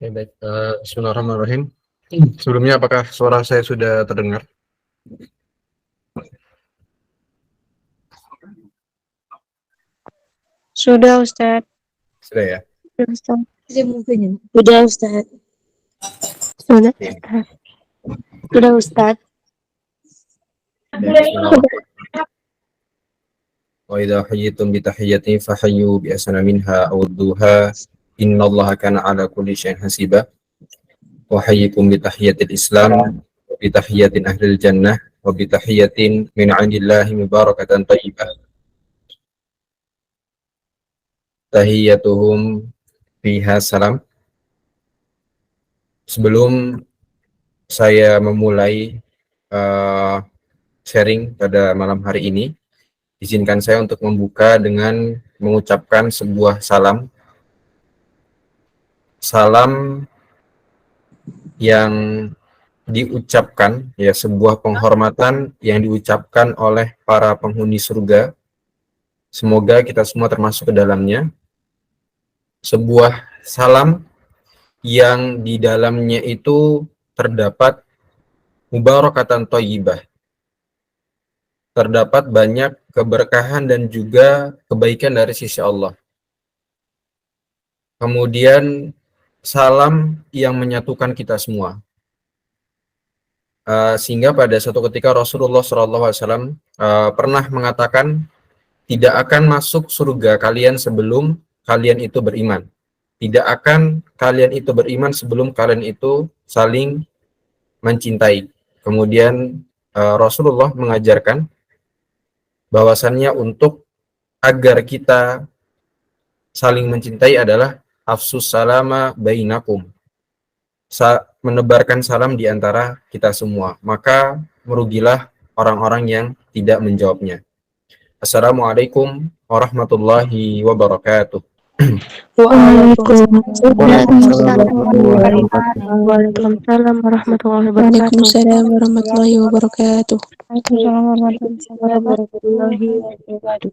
Ya, baik. Bismillahirrahmanirrahim. Sebelumnya, apakah suara saya sudah terdengar? Sudah Ustaz. Sudah ya? Sudah Ustaz. Sudah Ustaz. Sudah Oke. Ustaz. Sudah Ustaz. Ya, bismillahirrahmanirrahim. Wa idza hayyitum bi tahiyyatin fahayyu bi ahsana minha aw rudduha. Innallaha kana ala kulli syai'in hasiba. Wa hayyikum bi tahiyyatil Islam wa bi tahiyyatin ahlil jannah wa bi tahiyyatin min 'indillahi mubarakatan thayyibah. Tahiyyatuhum fiha salam. Sebelum saya memulai sharing pada malam hari ini, izinkan saya untuk membuka dengan mengucapkan sebuah salam. Salam yang diucapkan, ya, sebuah penghormatan yang diucapkan oleh para penghuni surga. Semoga kita semua termasuk ke dalamnya. Sebuah salam yang di dalamnya itu terdapat mubarakatan thayyibah. Terdapat banyak keberkahan dan juga kebaikan dari sisi Allah. Kemudian salam yang menyatukan kita semua. Sehingga pada suatu ketika Rasulullah SAW pernah mengatakan, tidak akan masuk surga kalian sebelum kalian itu beriman. Tidak akan kalian itu beriman sebelum kalian itu saling mencintai. Kemudian Rasulullah mengajarkan bahwasannya untuk agar kita saling mencintai adalah afsus salama bainakum, menebarkan salam di antara kita semua. Maka merugilah orang-orang yang tidak menjawabnya. Assalamualaikum warahmatullahi wabarakatuh. Waalaikumsalam warahmatullahi wabarakatuh. Waalaikumsalam warahmatullahi wabarakatuh. Waalaikumsalam warahmatullahi wabarakatuh.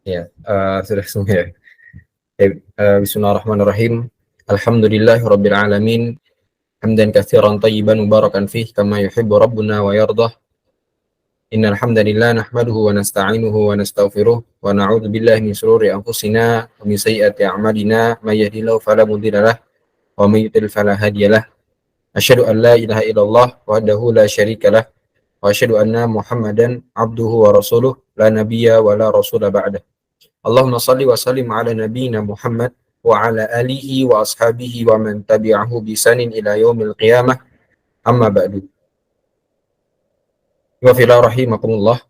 Ya, sudah semua ya. Bismillahirrahmanirrahim. Alhamdulillahirabbil alamin. Hamdan katsiran thayyiban mubarakan fih kama yuhibbu rabbuna wa yardah. Innal hamdalillah nahmaduhu wa nasta'inuhu wa nastaghfiruh wa na'udzu billahi min shururi anfusina wa min sayyiati a'malina may yahdihillahu fala mudilla lahu wa may yudlil fala hadiya lahu. Asyhadu an la ilaha illallah wahdahu la syarika lah wa asyhadu anna Muhammadan abduhu wa rasuluh la nabiyya wa la rasula ba'dah. Allahumma salli wa sallim ala nabiyyina Muhammad wa ala alihi wa ashabihi wa man tabi'ahu bi ihsanin ila yaumil qiyamah. Amma ba'du. Wa fila rahimakumullah.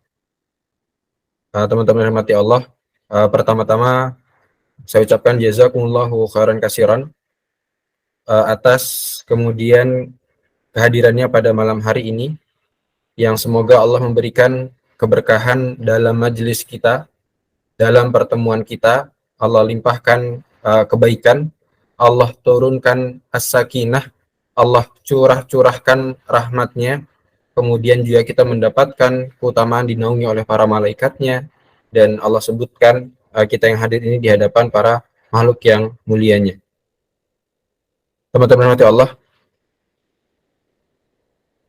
Teman-teman rahmati Allah, pertama-tama saya ucapkan jazakumullahu khairan katsiran atas kemudian kehadirannya pada malam hari ini, yang semoga Allah memberikan keberkahan dalam majelis kita, dalam pertemuan kita. Allah limpahkan kebaikan, Allah turunkan as-sakinah, Allah curahkan rahmatnya, kemudian juga kita mendapatkan keutamaan dinaungi oleh para malaikatnya, dan Allah sebutkan kita yang hadir ini di hadapan para makhluk yang mulianya. Teman-teman rahmati Allah,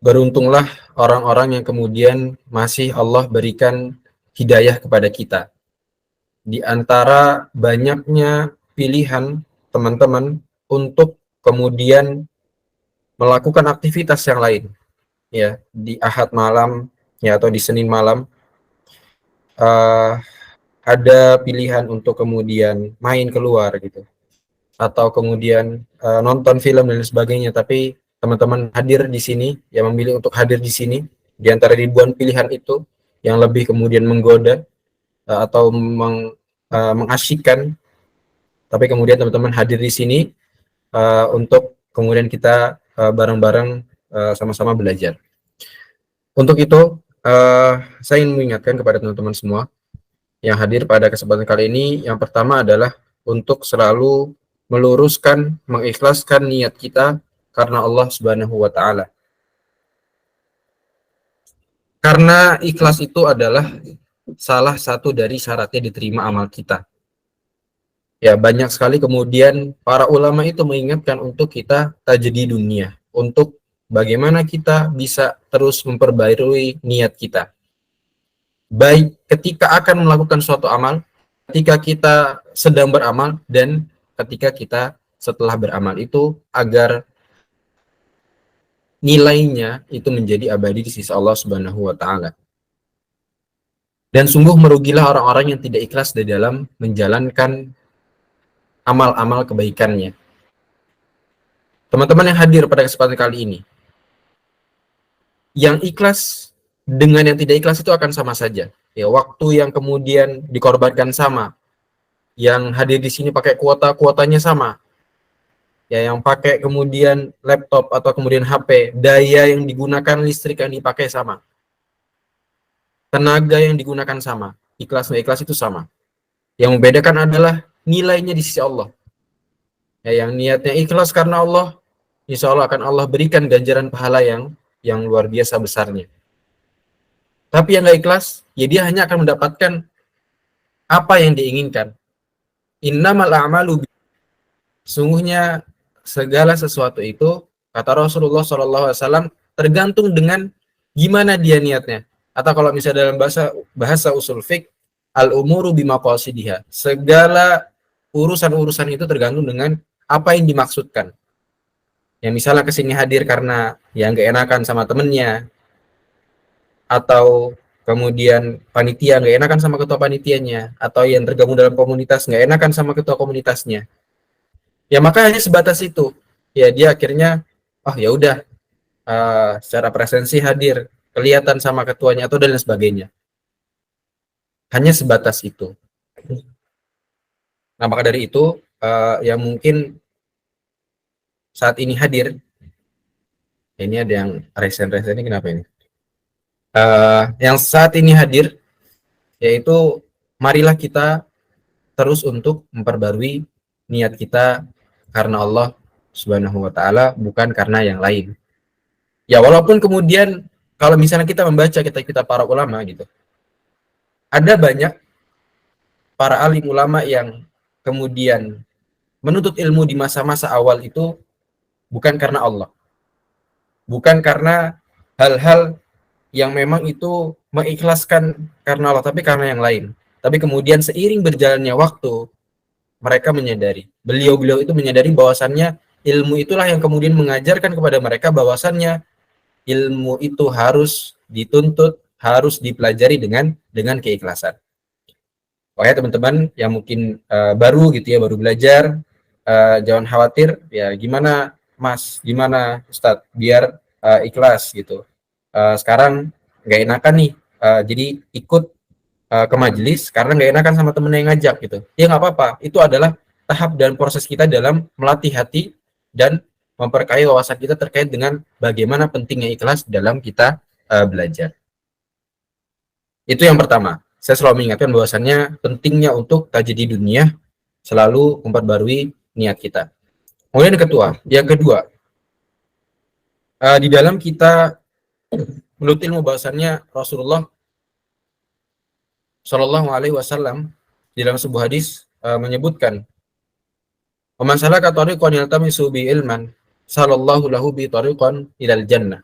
beruntunglah orang-orang yang kemudian masih Allah berikan hidayah kepada kita. Di antara banyaknya pilihan teman-teman untuk kemudian melakukan aktivitas yang lain, ya, di Ahad malam, ya, atau di Senin malam, ada pilihan untuk kemudian main keluar gitu, atau kemudian nonton film dan sebagainya. Tapi teman-teman hadir di sini, yang memilih untuk hadir di sini, di antara ribuan pilihan itu, yang lebih kemudian menggoda atau mengasyikkan, tapi kemudian teman-teman hadir di sini untuk kemudian kita bareng-bareng sama-sama belajar. Untuk itu, saya ingin mengingatkan kepada teman-teman semua yang hadir pada kesempatan kali ini, yang pertama adalah untuk selalu meluruskan, mengikhlaskan niat kita karena Allah Subhanahu wa Ta'ala. Karena ikhlas itu adalah salah satu dari syaratnya diterima amal kita. Ya, banyak sekali kemudian para ulama itu mengingatkan untuk kita tajdi dunia, untuk bagaimana kita bisa terus memperbarui niat kita. Baik ketika akan melakukan suatu amal, ketika kita sedang beramal, dan ketika kita setelah beramal itu, agar nilainya itu menjadi abadi di sisi Allah Subhanahu wa taala. Dan sungguh merugilah orang-orang yang tidak ikhlas di dalam menjalankan amal-amal kebaikannya. Teman-teman yang hadir pada kesempatan kali ini, yang ikhlas dengan yang tidak ikhlas itu akan sama saja. Ya, waktu yang kemudian dikorbankan sama, yang hadir di sini pakai kuotanya sama. Ya, yang pakai kemudian laptop atau kemudian HP, daya yang digunakan, listrik yang dipakai sama. Tenaga yang digunakan sama. Ikhlas nggak ikhlas itu sama. Yang membedakan adalah nilainya di sisi Allah. Ya, yang niatnya ikhlas karena Allah, insya Allah akan Allah berikan ganjaran pahala yang luar biasa besarnya. Tapi yang nggak ikhlas, ya dia hanya akan mendapatkan apa yang diinginkan. Innamal a'malu, sungguhnya segala sesuatu itu, kata Rasulullah SAW, tergantung dengan gimana dia niatnya. Atau kalau misalnya dalam bahasa usul fiqh, al-umuru bimaqasidiha. Segala urusan-urusan itu tergantung dengan apa yang dimaksudkan. Yang misalnya kesini hadir karena yang gak enakan sama temennya, atau kemudian panitia nggak enakan sama ketua panitianya, atau yang tergabung dalam komunitas nggak enakan sama ketua komunitasnya, ya maka hanya sebatas itu. Ya dia akhirnya, oh ya udah, secara presensi hadir, kelihatan sama ketuanya atau dan lain sebagainya. Hanya sebatas itu. Nah maka dari itu, yang mungkin saat ini hadir, ini ada yang resen-resen ini kenapa ini? Yang saat ini hadir, yaitu marilah kita terus untuk memperbarui niat kita karena Allah Subhanahu wa taala, bukan karena yang lain. Ya walaupun kemudian kalau misalnya kita membaca kita para ulama gitu, ada banyak para alim ulama yang kemudian menuntut ilmu di masa-masa awal itu bukan karena Allah, bukan karena hal-hal yang memang itu mengikhlaskan karena Allah, tapi karena yang lain. Tapi kemudian seiring berjalannya waktu, mereka menyadari, beliau-beliau itu menyadari bahwasannya ilmu itulah yang kemudian mengajarkan kepada mereka bahwasannya ilmu itu harus dituntut, harus dipelajari dengan keikhlasan. Pokoknya teman-teman yang mungkin baru gitu ya, baru belajar, jangan khawatir ya, gimana Mas, gimana Ustadz, biar ikhlas gitu. Sekarang nggak enakan nih, jadi ikut ke majelis karena nggak enakan sama temen yang ngajak gitu. Ya nggak apa-apa, itu adalah tahap dan proses kita dalam melatih hati dan memperkaya wawasan kita terkait dengan bagaimana pentingnya ikhlas dalam kita belajar. Itu yang pertama. Saya selalu mengingatkan bahwasannya pentingnya untuk tajdi dunia, selalu memperbarui niat kita. Kemudian yang kedua, di dalam kita menuntut ilmu, bahwasannya Rasulullah Shallallahu Alaihi Wasallam di dalam sebuah hadis menyebutkan, "Waman salaka tariqan yaltamisu bi ilman, sallallahu lahu bi tariqan ilal jannah."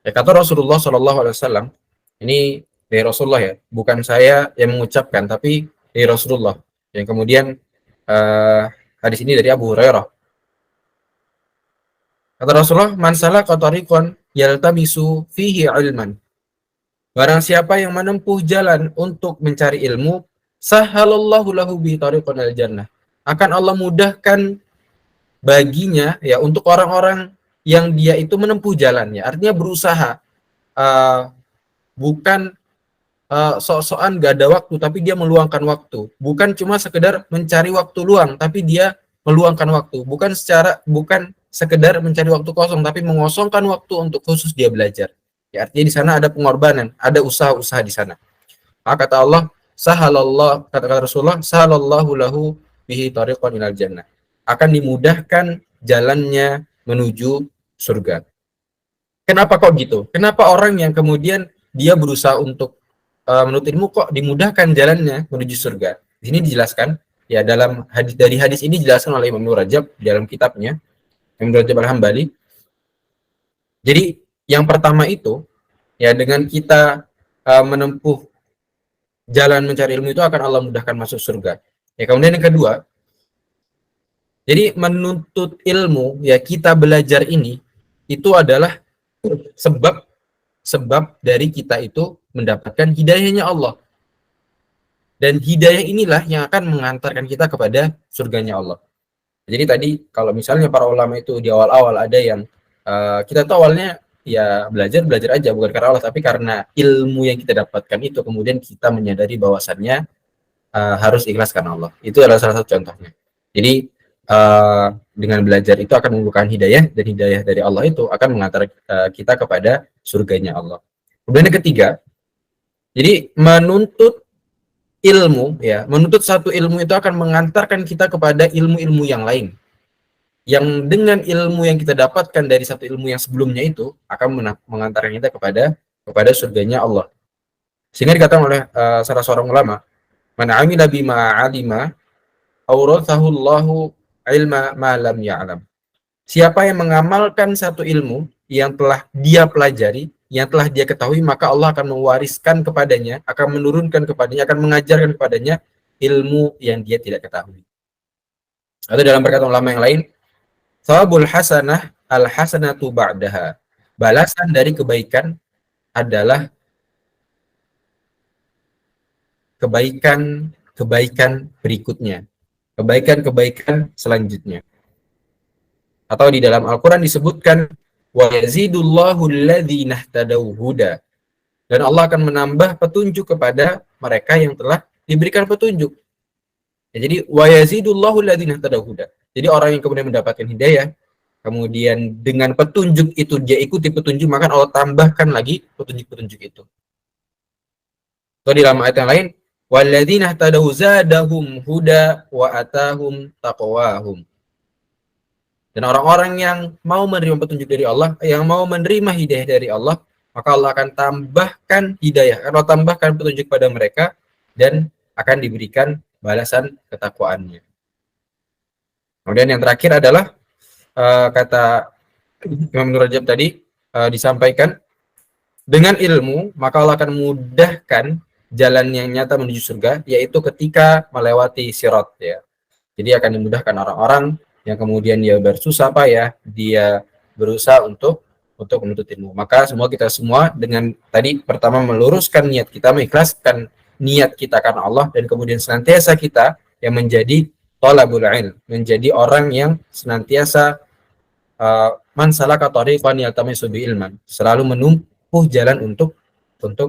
Ya, kata Rasulullah Shallallahu Alaihi Wasallam, ini dari Rasulullah ya, bukan saya yang mengucapkan, tapi dari Rasulullah. Yang kemudian hadis ini dari Abu Hurairah. Kata Rasulullah, "Man salaka tariqan yaltamisu fihi ilman." Barang siapa yang menempuh jalan untuk mencari ilmu, sahalallahu lahu bi tariqan al jannah. Akan Allah mudahkan baginya ya untuk orang-orang yang dia itu menempuh jalannya. Artinya berusaha, bukan sok-sokan gak ada waktu, tapi dia meluangkan waktu. Bukan cuma sekedar mencari waktu luang, tapi dia meluangkan waktu. Bukan sekedar mencari waktu kosong, tapi mengosongkan waktu untuk khusus dia belajar. Ya, artinya di sana ada pengorbanan, ada usaha-usaha di sana. Maka kata Allah, kata Rasulullah, sahalallahu lahu bihi tariqan ilal jannah. Akan dimudahkan jalannya menuju surga. Kenapa kok gitu? Kenapa orang yang kemudian dia berusaha untuk menuntut ilmu kok dimudahkan jalannya menuju surga? Di sini dijelaskan ya dalam hadis, dari hadis ini dijelaskan oleh Imam Ibnu Rajab dalam kitabnya Imam Ibnu Rajab Al-Hambali. Jadi yang pertama itu ya dengan kita menempuh jalan mencari ilmu itu akan Allah mudahkan masuk surga. Ya kemudian yang kedua, jadi menuntut ilmu ya kita belajar ini itu adalah sebab dari kita itu mendapatkan hidayahnya Allah. Dan hidayah inilah yang akan mengantarkan kita kepada surganya Allah. Jadi tadi kalau misalnya para ulama itu di awal-awal ada yang kita tahu awalnya ya belajar aja bukan karena Allah, tapi karena ilmu yang kita dapatkan itu kemudian kita menyadari bahwasannya harus ikhlas karena Allah. Itu adalah salah satu contohnya. Jadi dengan belajar itu akan membukakan hidayah, dan hidayah dari Allah itu akan mengantar kita kepada surganya Allah. Kemudian yang ketiga, jadi menuntut ilmu ya, menuntut satu ilmu itu akan mengantarkan kita kepada ilmu-ilmu yang lain. Yang dengan ilmu yang kita dapatkan dari satu ilmu yang sebelumnya itu akan mengantarkan kita kepada surganya Allah. Sehingga dikatakan oleh salah seorang ulama, man amila bima alima aurathahu Allahu ilma ma lam ya'lam. Siapa yang mengamalkan satu ilmu yang telah dia pelajari, yang telah dia ketahui, maka Allah akan mewariskan kepadanya, akan menurunkan kepadanya, akan mengajarkan kepadanya ilmu yang dia tidak ketahui. Atau dalam perkataan ulama yang lain, thawabul hasanah al-hasanatu ba'daha. Balasan dari kebaikan adalah kebaikan berikutnya. Kebaikan selanjutnya. Atau di dalam Al-Quran disebutkan wa yazidullahu alladhina ihtadaw huda, dan Allah akan menambah petunjuk kepada mereka yang telah diberikan petunjuk. Ya, jadi wa yazidullahu alladhina ihtadaw huda. Jadi orang yang kemudian mendapatkan hidayah, kemudian dengan petunjuk itu dia ikuti petunjuk, maka Allah tambahkan lagi petunjuk-petunjuk itu. Atau di dalam ayat yang lain, walladzina ihtadaw zadahum huda wa atahum taqwahum. Dan orang-orang yang mau menerima petunjuk dari Allah, yang mau menerima hidayah dari Allah, maka Allah akan tambahkan hidayah, akan tambahkan petunjuk pada mereka, dan akan diberikan balasan ketakwaannya. Kemudian yang terakhir adalah kata Imam Ibnu Rajab tadi disampaikan, dengan ilmu maka Allah akan mudahkan jalan yang nyata menuju surga, yaitu ketika melewati sirat ya. Jadi akan dimudahkan orang-orang yang kemudian dia bersusah payah, dia berusaha untuk menuntut ilmu. Maka kita semua dengan tadi pertama meluruskan niat kita, mengikhlaskan niat kita karena Allah, dan kemudian senantiasa kita yang menjadi thalabul ilm, menjadi orang yang senantiasa man salaka thariqan yaltamisu bi ilman, selalu menempuh jalan untuk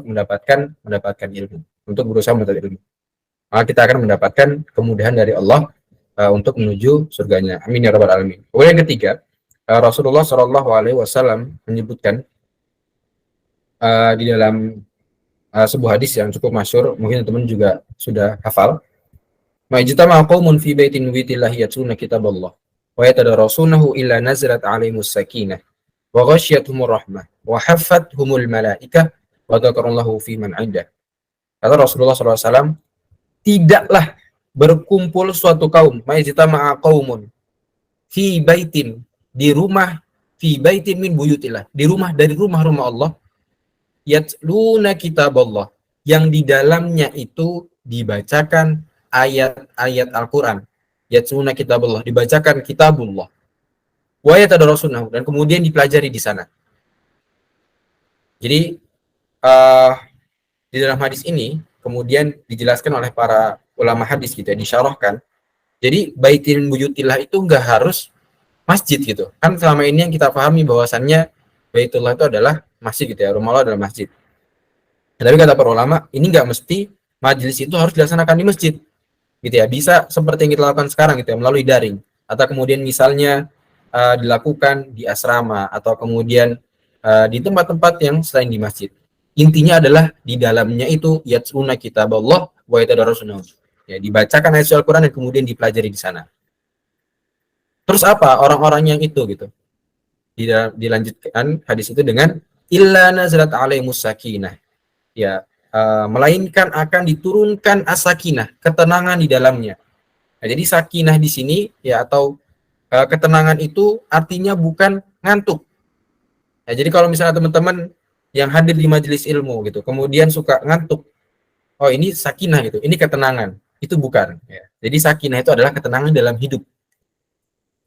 mendapatkan ilmu, untuk berusaha menuntut ilmu. Maka kita akan mendapatkan kemudahan dari Allah untuk menuju surganya. Amin ya rabbal alamin. Kemudian yang ketiga, Rasulullah SAW menyebutkan di dalam sebuah hadis yang cukup masyhur, mungkin teman-teman juga sudah hafal. Ma'ijtama qaumun fi baitin witillahi yatluna kitaballah wa yatadarasunahu illa nazalat 'alaihimus sakinah wa ghasyiyatuhumur rahmah wa haffathumul malaikah wa dzakarallahu fi man 'indah. Kata Rasulullah SAW, tidaklah berkumpul suatu kaum, ma'ijtama'a qaumun fi baitin, di rumah, fi baitin min buyutillah, di rumah dari rumah-rumah Allah, yatluna kitaballah, yang di dalamnya itu dibacakan ayat-ayat Al-Quran. Yatluna kitaballah, dibacakan kitabullah. Wa yatadarasunahu, dan kemudian dipelajari di sana. Jadi di dalam hadis ini kemudian dijelaskan oleh para ulama hadis gitu ya, disyarahkan. Jadi baitin buyutillah itu enggak harus masjid gitu. Kan selama ini yang kita pahami bahwasannya baitullah itu adalah masjid gitu ya, rumah Allah adalah masjid. Tapi kata para ulama, ini enggak mesti majelis itu harus dilaksanakan di masjid. Gitu ya. Bisa seperti yang kita lakukan sekarang gitu ya, melalui daring, atau kemudian misalnya dilakukan di asrama, atau kemudian di tempat-tempat yang selain di masjid. Intinya adalah di dalamnya itu yatluna kitaballah wa yatadarasunahu. Ya, dibacakan ayat Al-Quran dan kemudian dipelajari di sana. Terus apa orang-orang yang itu gitu? dilanjutkan hadis itu dengan illa nazalat alaihimus sakinah. Ya, melainkan akan diturunkan as-sakinah, ketenangan di dalamnya. Nah, jadi sakinah di sini ya atau ketenangan itu artinya bukan ngantuk. Nah, jadi kalau misalnya teman-teman yang hadir di majelis ilmu gitu, kemudian suka ngantuk, oh ini sakinah gitu, ini ketenangan, itu bukan. Ya. Jadi sakinah itu adalah ketenangan dalam hidup.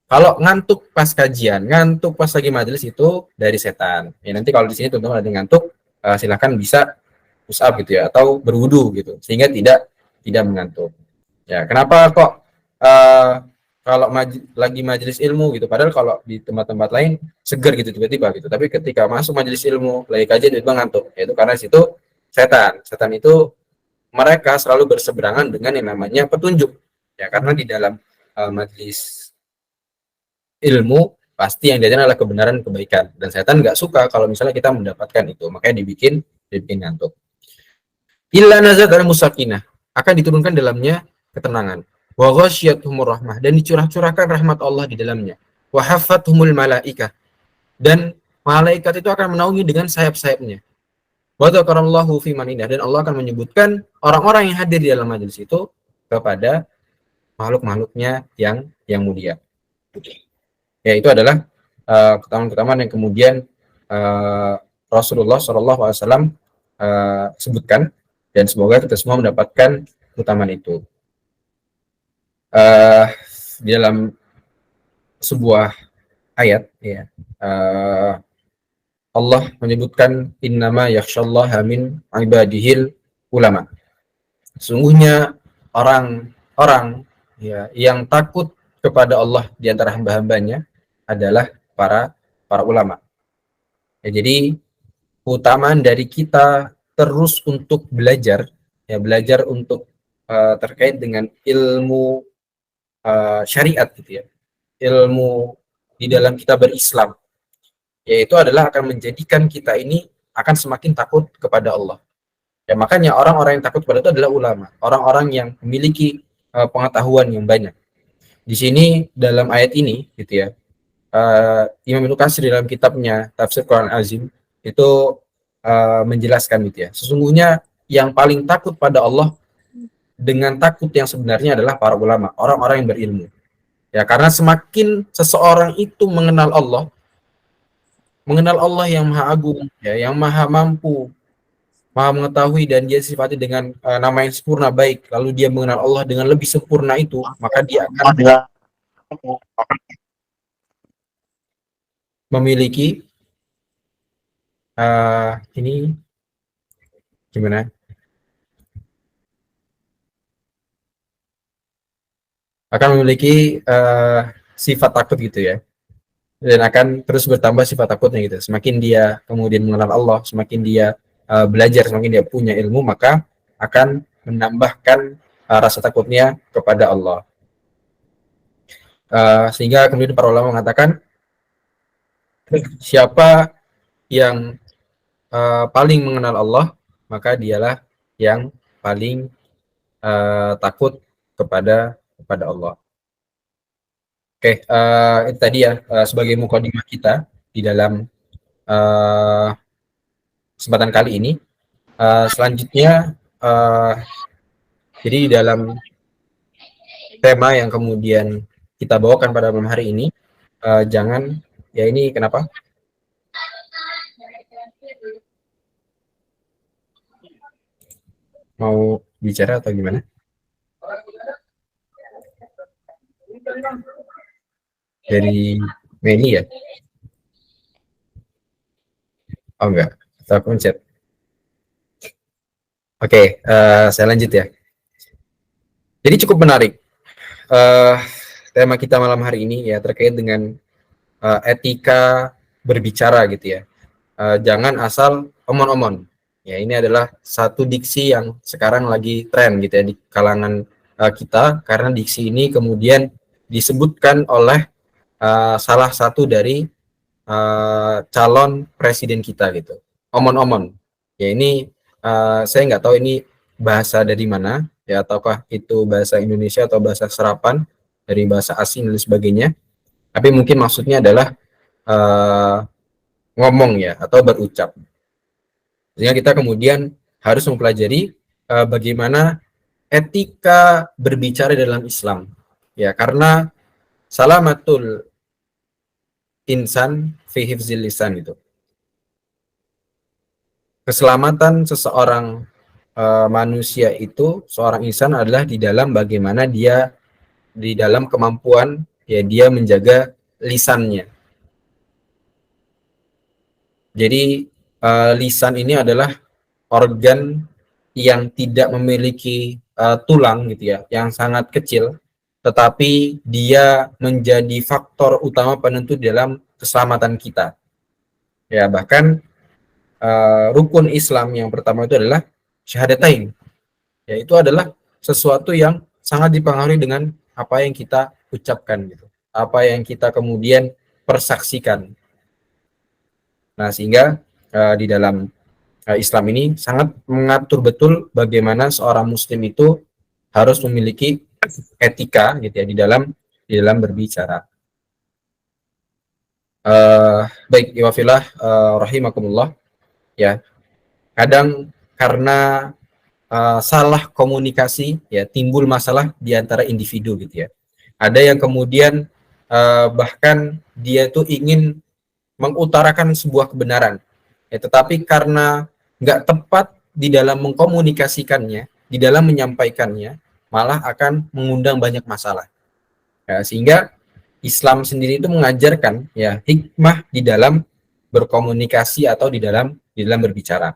Kalau ngantuk pas kajian, ngantuk pas lagi majelis itu dari setan. Ya nanti kalau di sini teman-teman ada ngantuk, silakan bisa push up gitu ya, atau berwudu gitu, sehingga tidak mengantuk. Ya kenapa kok kalau lagi majelis ilmu gitu, padahal kalau di tempat-tempat lain seger gitu tiba-tiba gitu, tapi ketika masuk majelis ilmu lagi kajian tiba-tiba ngantuk, yaitu karena situ setan itu mereka selalu berseberangan dengan yang namanya petunjuk ya, karena di dalam majelis ilmu pasti yang diajarkan adalah kebenaran kebaikan, dan setan nggak suka kalau misalnya kita mendapatkan itu, makanya dibikin ngantuk. Illa nazat al-musakinah, akan diturunkan dalamnya ketenangan. Wa ghasyiyatuhumur rahmah, dan dicurah-curahkan rahmat Allah di dalamnya. Wa haffathumul malaikah, dan malaikat itu akan menaungi dengan sayap-sayapnya. Wa dzakarallahu fi man indah, dan Allah akan menyebutkan orang-orang yang hadir di dalam majelis itu kepada makhluk-makhluknya yang mulia. Ya, itu adalah keutamaan-keutamaan yang kemudian Rasulullah SAW sebutkan, dan semoga kita semua mendapatkan keutamaan itu. Di dalam sebuah ayat ya, Allah menyebutkan innama yakhsyallaha min ibadihil ulama. Sesungguhnya orang-orang ya yang takut kepada Allah di antara hamba-hambanya adalah para ulama. Ya, jadi keutamaan dari kita terus untuk belajar, ya belajar untuk terkait dengan ilmu syariat gitu ya, ilmu di dalam kita berislam, yaitu adalah akan menjadikan kita ini akan semakin takut kepada Allah. Ya makanya orang-orang yang takut kepada itu adalah ulama, orang-orang yang memiliki pengetahuan yang banyak. Di sini dalam ayat ini gitu ya, Imam Ibnu Katsir dalam kitabnya Tafsir Quran Azim itu menjelaskan gitu ya, sesungguhnya yang paling takut pada Allah dengan takut yang sebenarnya adalah para ulama, orang-orang yang berilmu. Ya, karena semakin seseorang itu mengenal Allah yang Maha Agung, ya, yang Maha Mampu, Maha Mengetahui, dan dia sifati dengan nama yang sempurna baik, lalu dia mengenal Allah dengan lebih sempurna itu, maka dia akan memiliki ini gimana? Akan memiliki sifat takut gitu ya, dan akan terus bertambah sifat takutnya gitu. Semakin dia kemudian mengenal Allah, semakin dia belajar, semakin dia punya ilmu, maka akan menambahkan rasa takutnya kepada Allah. Sehingga kemudian para ulama mengatakan siapa yang paling mengenal Allah, maka dialah yang paling takut kepada Allah. Oke, itu tadi ya sebagai mukadimah kita di dalam kesempatan kali ini. Selanjutnya, jadi di dalam tema yang kemudian kita bawakan pada malam hari ini, jangan, ya ini kenapa? Mau bicara atau gimana? Dari Meni ya? Oh enggak, atau konsep. Oke, saya lanjut ya. Jadi cukup menarik tema kita malam hari ini ya, terkait dengan etika berbicara gitu ya. Jangan asal omon-omon. Ya, ini adalah satu diksi yang sekarang lagi tren gitu ya di kalangan kita, karena diksi ini kemudian disebutkan oleh salah satu dari calon presiden kita gitu. Omon-omon. Ya ini saya nggak tahu ini bahasa dari mana ya, ataukah itu bahasa Indonesia atau bahasa serapan dari bahasa asing dan sebagainya. Tapi mungkin maksudnya adalah uh, ngomong ya atau berucap. Sehingga kita kemudian harus mempelajari bagaimana etika berbicara dalam Islam. Ya, karena salamatul insan fi hifzil lisan itu. Keselamatan seseorang manusia itu, seorang insan adalah di dalam bagaimana dia di dalam kemampuan ya dia menjaga lisannya. Jadi lisan ini adalah organ yang tidak memiliki tulang gitu ya, yang sangat kecil, tetapi dia menjadi faktor utama penentu dalam keselamatan kita. Ya, bahkan rukun Islam yang pertama itu adalah syahadatain. Ya, itu adalah sesuatu yang sangat dipengaruhi dengan apa yang kita ucapkan gitu. Apa yang kita kemudian persaksikan. Nah, sehingga di dalam Islam ini sangat mengatur betul bagaimana seorang muslim itu harus memiliki etika gitu ya di dalam berbicara. Baik, iwafilah rahimakumullah. Ya, kadang karena salah komunikasi ya timbul masalah di antara individu gitu ya. Ada yang kemudian bahkan dia tuh ingin mengutarakan sebuah kebenaran ya, tetapi karena nggak tepat di dalam mengkomunikasikannya, di dalam menyampaikannya, malah akan mengundang banyak masalah ya, sehingga Islam sendiri itu mengajarkan ya hikmah di dalam berkomunikasi atau di dalam berbicara.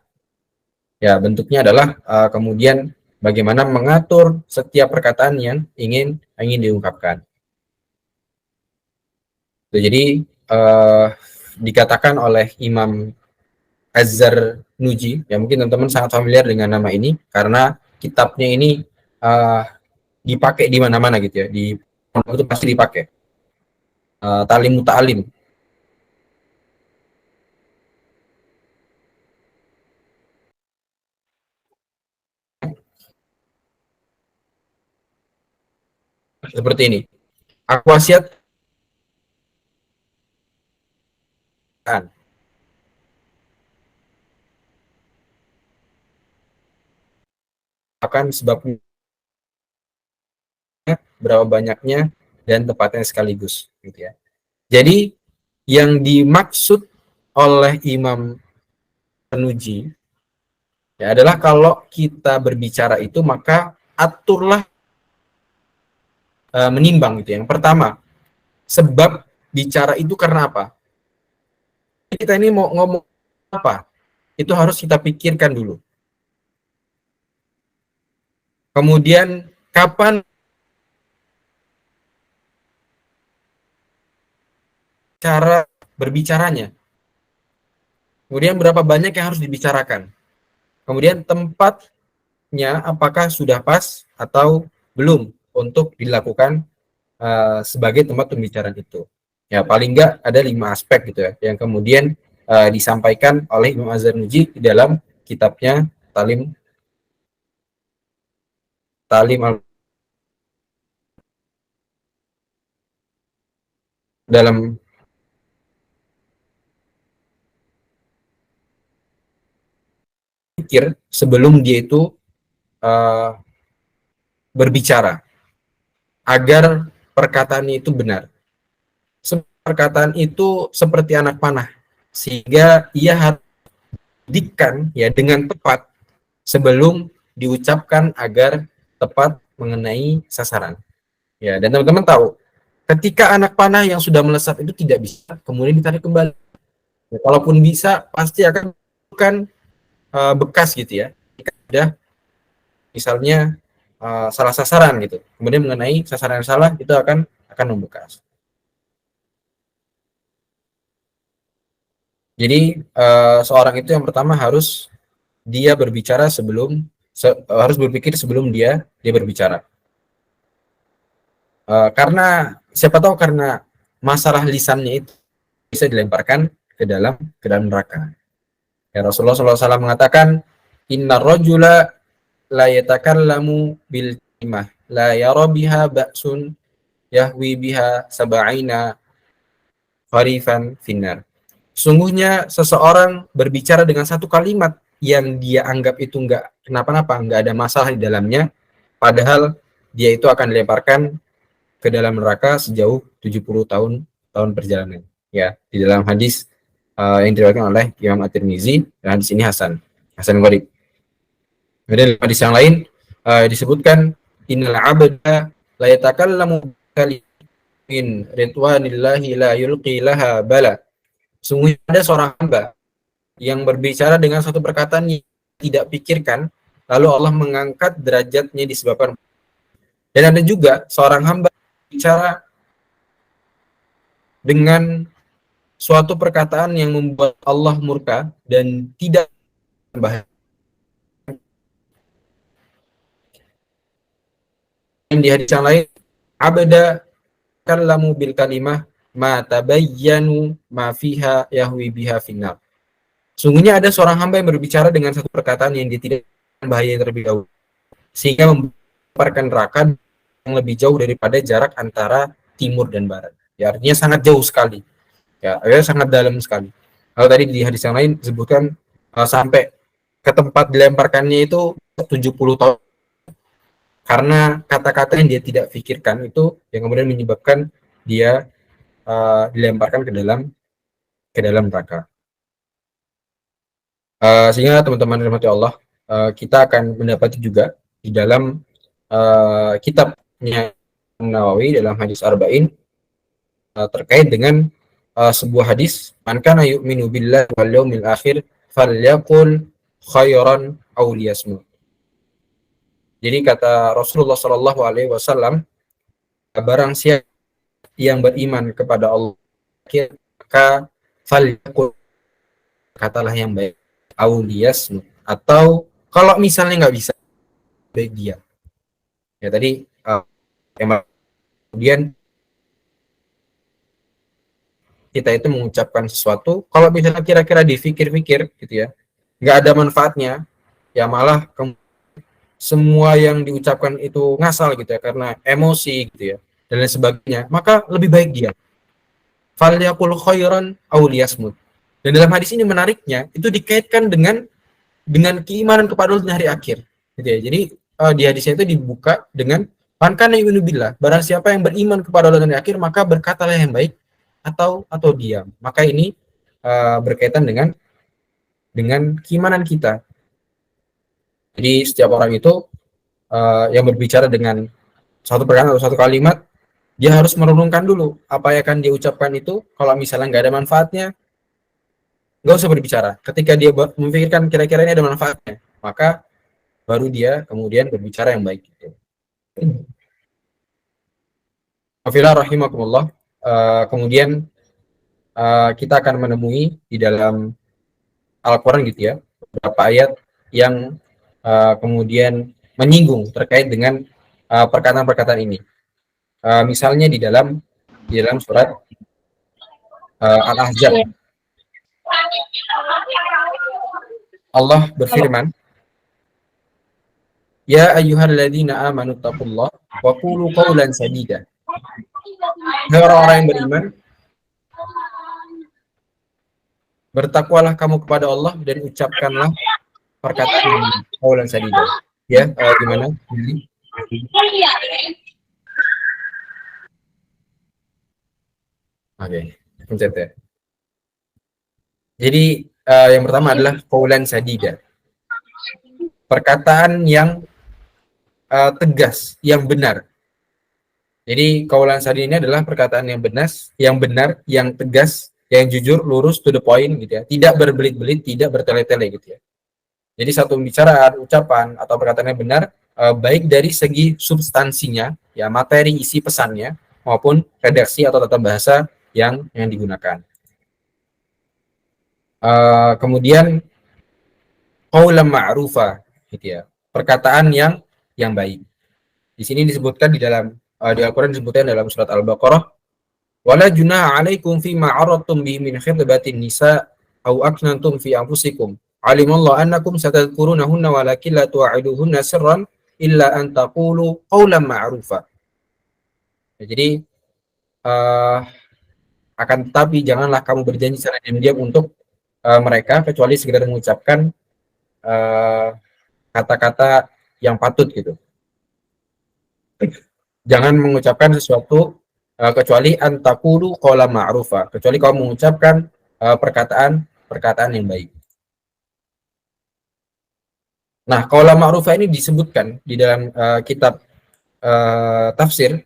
Ya, bentuknya adalah kemudian bagaimana mengatur setiap perkataan yang ingin diungkapkan. Jadi dikatakan oleh Imam Az-Zarnuji, ya mungkin teman-teman sangat familiar dengan nama ini karena kitabnya ini dipakai di mana-mana gitu ya, di itu pasti dipakai. Talim Muta'alim. Seperti ini. Aku wasiat akan sebabnya berapa banyaknya dan tepatnya sekaligus gitu ya. Jadi yang dimaksud oleh Imam Zarnuji ya adalah kalau kita berbicara itu maka aturlah menimbang gitu. Yang pertama, sebab bicara itu karena apa? Kita ini mau ngomong apa? Itu harus kita pikirkan dulu. Kemudian kapan cara berbicaranya? Kemudian berapa banyak yang harus dibicarakan? Kemudian tempatnya apakah sudah pas atau belum untuk dilakukan sebagai tempat pembicaraan itu. Ya, paling enggak ada 5 aspek gitu ya yang kemudian disampaikan oleh Imam Az-Zarnuji di dalam kitabnya Talim dalam pikir sebelum dia itu berbicara agar perkataannya itu benar. Perkataan itu seperti anak panah sehingga ia harus didikan ya dengan tepat sebelum diucapkan agar tepat mengenai sasaran. Ya, dan teman-teman tahu ketika anak panah yang sudah melesat itu tidak bisa kemudian ditarik kembali. Ya, kalaupun bisa pasti akan bukan bekas gitu ya. Jika sudah misalnya salah sasaran gitu. Kemudian mengenai sasaran yang salah itu akan membekas. Jadi seorang itu yang pertama harus dia berbicara sebelum harus berpikir sebelum dia berbicara. Karena siapa tahu karena masalah lisannya itu bisa dilemparkan ke dalam neraka. Ya, Rasulullah SAW mengatakan, Inna rajula la yatakallamu bil kalimah la yara biha ba'sun yahwi biha sab'ina kharifan finnar. Sungguhnya seseorang berbicara dengan satu kalimat yang dia anggap itu enggak kenapa-napa, enggak ada masalah di dalamnya, padahal dia itu akan dilemparkan ke dalam neraka sejauh 70 tahun perjalanan. Ya, di dalam hadis yang diriwayatkan oleh Imam At-Tirmizi, dan hadis ini Hasan Gharib. Kemudian hadis yang lain disebutkan innal abda la yatakallamu kalimin ridwanillahi la yulqi laha bala. Sungguhnya ada seorang hamba yang berbicara dengan satu perkataan yang tidak pikirkan, lalu Allah mengangkat derajatnya disebabkan. Dan ada juga seorang hamba bicara dengan suatu perkataan yang membuat Allah murka dan tidak bahaya. Di hadis yang lain, abada kallamu bil kalimah ma tabayyanu ma fiha yahwi biha finnar. Sungguhnya ada seorang hamba yang berbicara dengan satu perkataan yang dia tidak bahaya terlebih dahulu, sehingga memparkan neraka yang lebih jauh daripada jarak antara timur dan barat. Ya, artinya sangat jauh sekali. Ya, sangat dalam sekali. Kalau tadi di hadis yang lain disebutkan sampai ke tempat dilemparkannya itu 70 tahun. Karena kata-kata yang dia tidak pikirkan itu yang kemudian menyebabkan dia dilemparkan ke dalam neraka. Sehingga teman-teman rahmati Allah, kita akan mendapati juga di dalam kitabnya Nawawi dalam hadis Arba'in terkait dengan sebuah hadis, man kana yu'minu billahi wal yawmil akhir falyaqul khairan aw liyasmut. Jadi kata Rasulullah Shallallahu Alaihi Wasallam, barang siapa yang beriman kepada Allah, maka falyaqul, katalah yang baik, aulias, atau kalau misalnya nggak bisa, baik dia. Ya tadi kemudian kita itu mengucapkan sesuatu, kalau misalnya kira-kira dipikir-pikir gitu ya, nggak ada manfaatnya, ya malah semua yang diucapkan itu ngasal gitu ya, karena emosi gitu ya, dan lain sebagainya, maka lebih baik dia. Falyaqul khairan aw liyasmut. Dan dalam hadis ini menariknya, itu dikaitkan dengan keimanan kepada Allah di hari akhir. Gitu ya. Jadi di hadisnya itu dibuka dengan man kana yu'minu billah, barang siapa yang beriman kepada Allah di hari akhir, maka berkatalah yang baik atau diam. Maka ini berkaitan dengan keimanan kita. Jadi setiap orang itu yang berbicara dengan satu perkataan atau satu kalimat, dia harus merenungkan dulu apa yang akan dia ucapkan itu. Kalau misalnya nggak ada manfaatnya, nggak usah berbicara. Ketika dia memikirkan kira-kira ini ada manfaatnya, maka baru dia kemudian berbicara yang baik. Afillah rahimakumullah. Kemudian kita akan menemui di dalam Al-Quran gitu ya, beberapa ayat yang kemudian menyinggung terkait dengan perkataan-perkataan ini. Misalnya di dalam surat Al-Ahzab, Allah berfirman, ya ayyuhalladzina amanu taqullaha wa qulu qawlan sadida. Hai orang-orang yang beriman, bertakwalah kamu kepada Allah dan ucapkanlah perkataan qawlan sadida. Ya, gimana? Oke, pencet ya. Jadi yang pertama adalah qawlan sadida. Perkataan yang tegas, yang benar. Jadi qawlan sadida ini adalah perkataan yang benar, yang tegas, yang jujur, lurus, to the point gitu ya. Tidak berbelit-belit, tidak bertele-tele gitu ya. Jadi satu pembicaraan, ucapan atau perkataan yang benar, baik dari segi substansinya, ya materi isi pesannya, maupun redaksi atau tata bahasa yang digunakan. Kemudian qaulan ma'rufa gitu ya, perkataan yang baik. Di sini disebutkan di Al-Qur'an disebutkan dalam surat Al-Baqarah, wala junaha 'alaikum fi ma 'aradtum bihi min khitbatin nisa aw aknantum fi anfusikum alimallahu annakum satadhkurunahunna walakin la tu'iduhunna sirran illa an taqulu qaulan ma'rufa. Jadi Akan tetapi janganlah kamu berjanji secara diam-diam untuk mereka kecuali sekedar mengucapkan kata-kata yang patut gitu. Jangan mengucapkan sesuatu kecuali antakulu qala ma'rufa, kecuali kamu mengucapkan perkataan yang baik. Nah, qala ma'rufa ini disebutkan di dalam kitab tafsir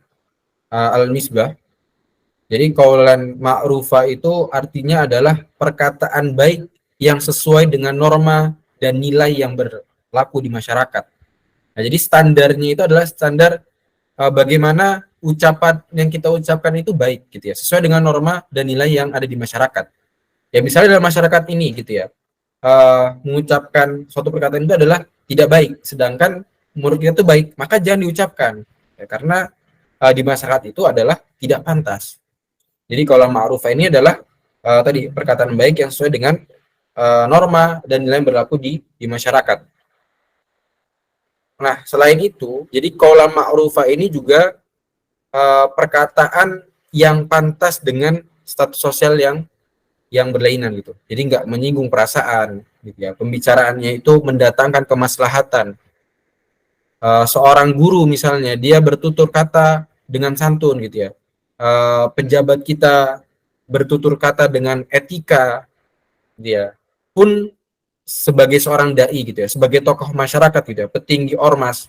Al-Misbah. Jadi qaulan ma'rufa itu artinya adalah perkataan baik yang sesuai dengan norma dan nilai yang berlaku di masyarakat. Nah, jadi standarnya itu adalah standar bagaimana ucapan yang kita ucapkan itu baik gitu ya, sesuai dengan norma dan nilai yang ada di masyarakat. Ya misalnya dalam masyarakat ini gitu ya, mengucapkan suatu perkataan itu adalah tidak baik, sedangkan menurut kita itu baik, maka jangan diucapkan. Ya, karena di masyarakat itu adalah tidak pantas. Jadi kalau ma'ruf ini adalah tadi perkataan baik yang sesuai dengan norma dan nilai yang berlaku di masyarakat. Nah, selain itu, jadi qaula ma'rufa ini juga perkataan yang pantas dengan status sosial yang berlainan gitu. Jadi nggak menyinggung perasaan gitu ya. Pembicaraannya itu mendatangkan kemaslahatan. Seorang guru misalnya dia bertutur kata dengan santun gitu ya. Pejabat kita bertutur kata dengan etika dia pun sebagai seorang dai gitu ya, sebagai tokoh masyarakat gitu ya, petinggi ormas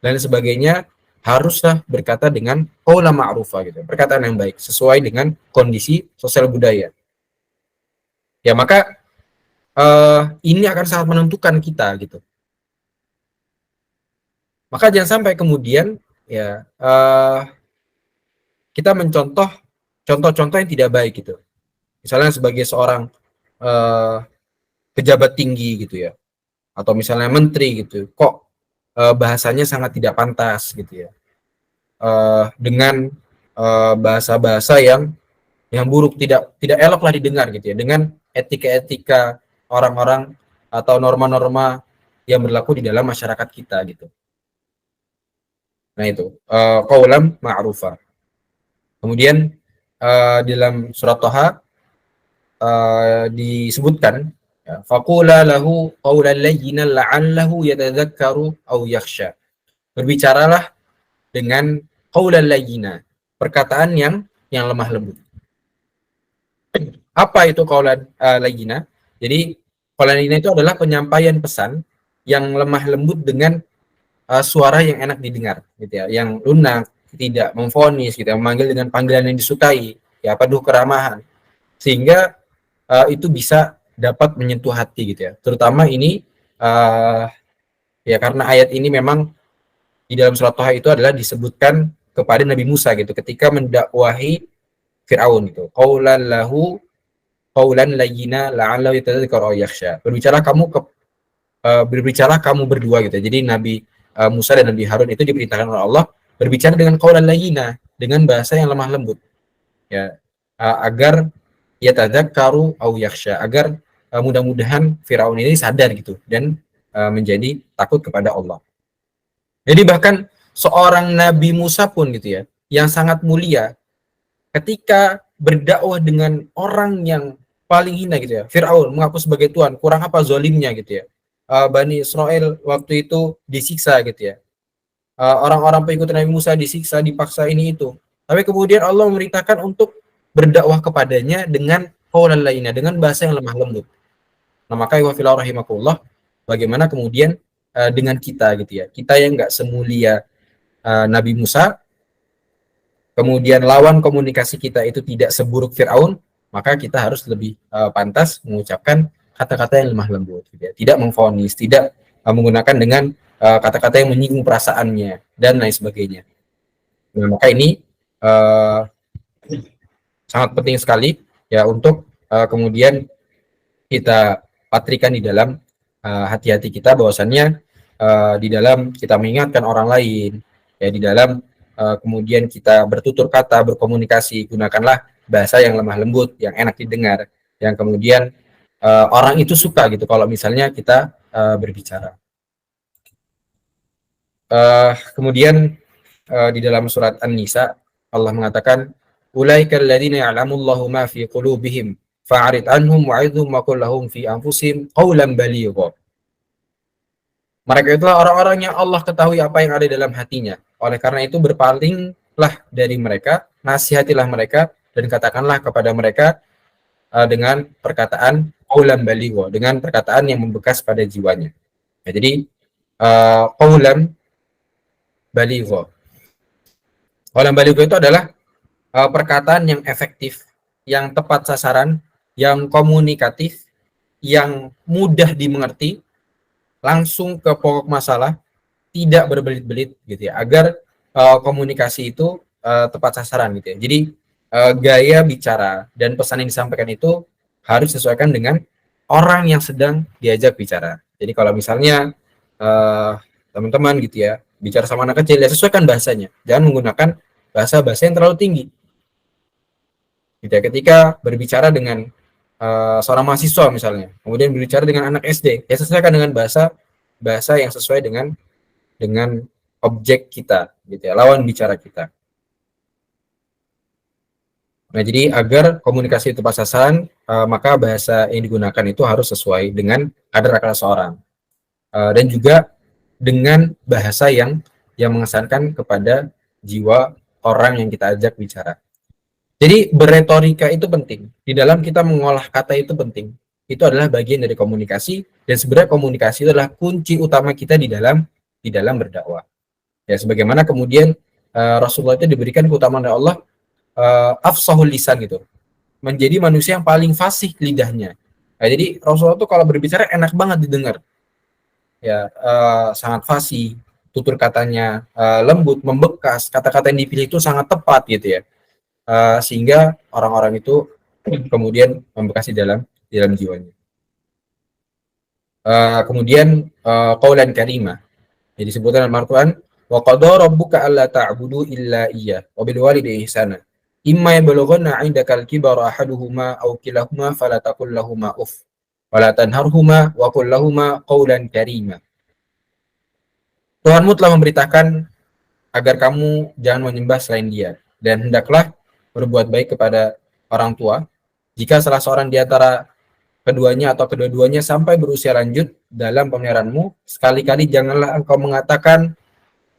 dan sebagainya haruslah berkata dengan qaula ma'rufa gitu, perkataan yang baik sesuai dengan kondisi sosial budaya. Ya maka ini akan sangat menentukan kita gitu. Maka jangan sampai kemudian ya kita mencontoh contoh-contoh yang tidak baik gitu. Misalnya sebagai seorang pejabat tinggi gitu ya, atau misalnya menteri gitu, kok bahasanya sangat tidak pantas gitu ya, dengan bahasa-bahasa yang buruk, tidak eloklah didengar gitu ya, dengan etika-etika orang-orang atau norma-norma yang berlaku di dalam masyarakat kita gitu. Nah itu qaulan ma'rufa. Kemudian di dalam surat Thaha disebutkan faqula lahu qaulan layyinan la'allahu yatadzakkaru aw yakhsha. Berbicaralah dengan qaulan layyina, perkataan yang lemah lembut. Apa itu qaulan layyina? Jadi qaulan layyina itu adalah penyampaian pesan yang lemah lembut dengan suara yang enak didengar gitu ya, yang lunak, tidak memvonis gitu ya, memanggil dengan panggilan yang disukai, ya penuh keramahan. Sehingga itu bisa dapat menyentuh hati gitu ya. Terutama ini ya karena ayat ini memang di dalam surat Thaha itu adalah disebutkan kepada Nabi Musa gitu ketika mendakwahi Fir'aun gitu. Qaulan lahu qaulan layyina la'allahu yatadzakkaru aw yakhsha. Berbicara kamu berdua gitu. Jadi Nabi Musa dan Nabi Harun itu diperintahkan oleh Allah berbicara dengan qaulan layyina, dengan bahasa yang lemah lembut. Ya, agar yatadzakkaru aw yakhsha, agar mudah-mudahan Firaun ini sadar gitu dan menjadi takut kepada Allah. Jadi bahkan seorang Nabi Musa pun gitu ya, yang sangat mulia, ketika berdakwah dengan orang yang paling hina gitu ya, Firaun mengaku sebagai Tuhan, kurang apa zalimnya gitu ya. Bani Israel waktu itu disiksa gitu ya. Orang-orang pengikut Nabi Musa disiksa, dipaksa ini itu. Tapi kemudian Allah memerintahkan untuk berdakwah kepadanya dengan qaulan layyina, dengan bahasa yang lemah lembut. Nah, maka wa fillah rahimakumullah, bagaimana kemudian dengan kita gitu ya. Kita yang enggak semulia Nabi Musa, kemudian lawan komunikasi kita itu tidak seburuk Firaun, maka kita harus lebih pantas mengucapkan kata-kata yang lemah lembut gitu ya. Tidak memvonis, tidak menggunakan dengan kata-kata yang menyinggung perasaannya dan lain sebagainya. Nah, maka ini sangat penting sekali ya untuk kemudian kita patrikan di dalam hati-hati kita, bahwasannya di dalam kita mengingatkan orang lain, ya di dalam kemudian kita bertutur kata, berkomunikasi, gunakanlah bahasa yang lemah lembut, yang enak didengar, yang kemudian orang itu suka gitu kalau misalnya kita berbicara. Kemudian di dalam surat An-Nisa Allah mengatakan ulaika alladziina ya'lamullahu ma fi qulubihim fa'rid anhum wa'idhum wa qul lahum fi anfusihim qawlan baligha. Mereka itulah orang-orang yang Allah ketahui apa yang ada dalam hatinya. Oleh karena itu berpalinglah dari mereka, nasihatilah mereka dan katakanlah kepada mereka dengan perkataan qaulan baligha, dengan perkataan yang membekas pada jiwanya. Nah, jadi qaulan baligha. Qaulan baligha itu adalah perkataan yang efektif, yang tepat sasaran, yang komunikatif, yang mudah dimengerti, langsung ke pokok masalah, tidak berbelit-belit gitu ya, agar komunikasi itu tepat sasaran gitu ya. Jadi gaya bicara dan pesan yang disampaikan itu harus disesuaikan dengan orang yang sedang diajak bicara. Jadi kalau misalnya teman-teman gitu ya bicara sama anak kecil, ya sesuaikan bahasanya, jangan menggunakan bahasa-bahasa yang terlalu tinggi. Gitu ya. Ketika berbicara dengan seorang mahasiswa misalnya, kemudian berbicara dengan anak SD, ya sesuaikan dengan bahasa yang sesuai dengan objek kita, gitu ya, lawan bicara kita. Nah, jadi agar komunikasi itu tepat sasaran, maka bahasa yang digunakan itu harus sesuai dengan kadar akal seorang, dan juga dengan bahasa yang mengesankan kepada jiwa orang yang kita ajak bicara. Jadi berretorika itu penting. Di dalam kita mengolah kata itu penting. Itu adalah bagian dari komunikasi, dan sebenarnya komunikasi itu adalah kunci utama kita di dalam berdakwah. Ya, sebagaimana kemudian Rasulullah itu diberikan keutamaan oleh Allah, afsahul lisan gitu, menjadi manusia yang paling fasih lidahnya. Nah, jadi Rasulullah itu kalau berbicara enak banget didengar. Ya, sangat fasih, tutur katanya lembut, membekas, kata-kata yang dipilih itu sangat tepat gitu ya. Sehingga orang-orang itu kemudian membekas di dalam jiwanya. Kemudian qaulan karimah. Jadi disebutkan dalam Al-Qur'an, wa qadara rabbuka alla ta'budu illa iyyah wa bil walidayni ihsana. Imma yablughanna 'indakal kibara ahaduhuma aw kilahuma fala taqul lahumu uff wa la tanharhuma wa qul lahumu qaulan karima. Tuhanmu telah memberitakan agar kamu jangan menyembah selain Dia, dan hendaklah berbuat baik kepada orang tua. Jika salah seorang di antara keduanya atau kedua-duanya sampai berusia lanjut dalam pemeliharaanmu, sekali-kali janganlah engkau mengatakan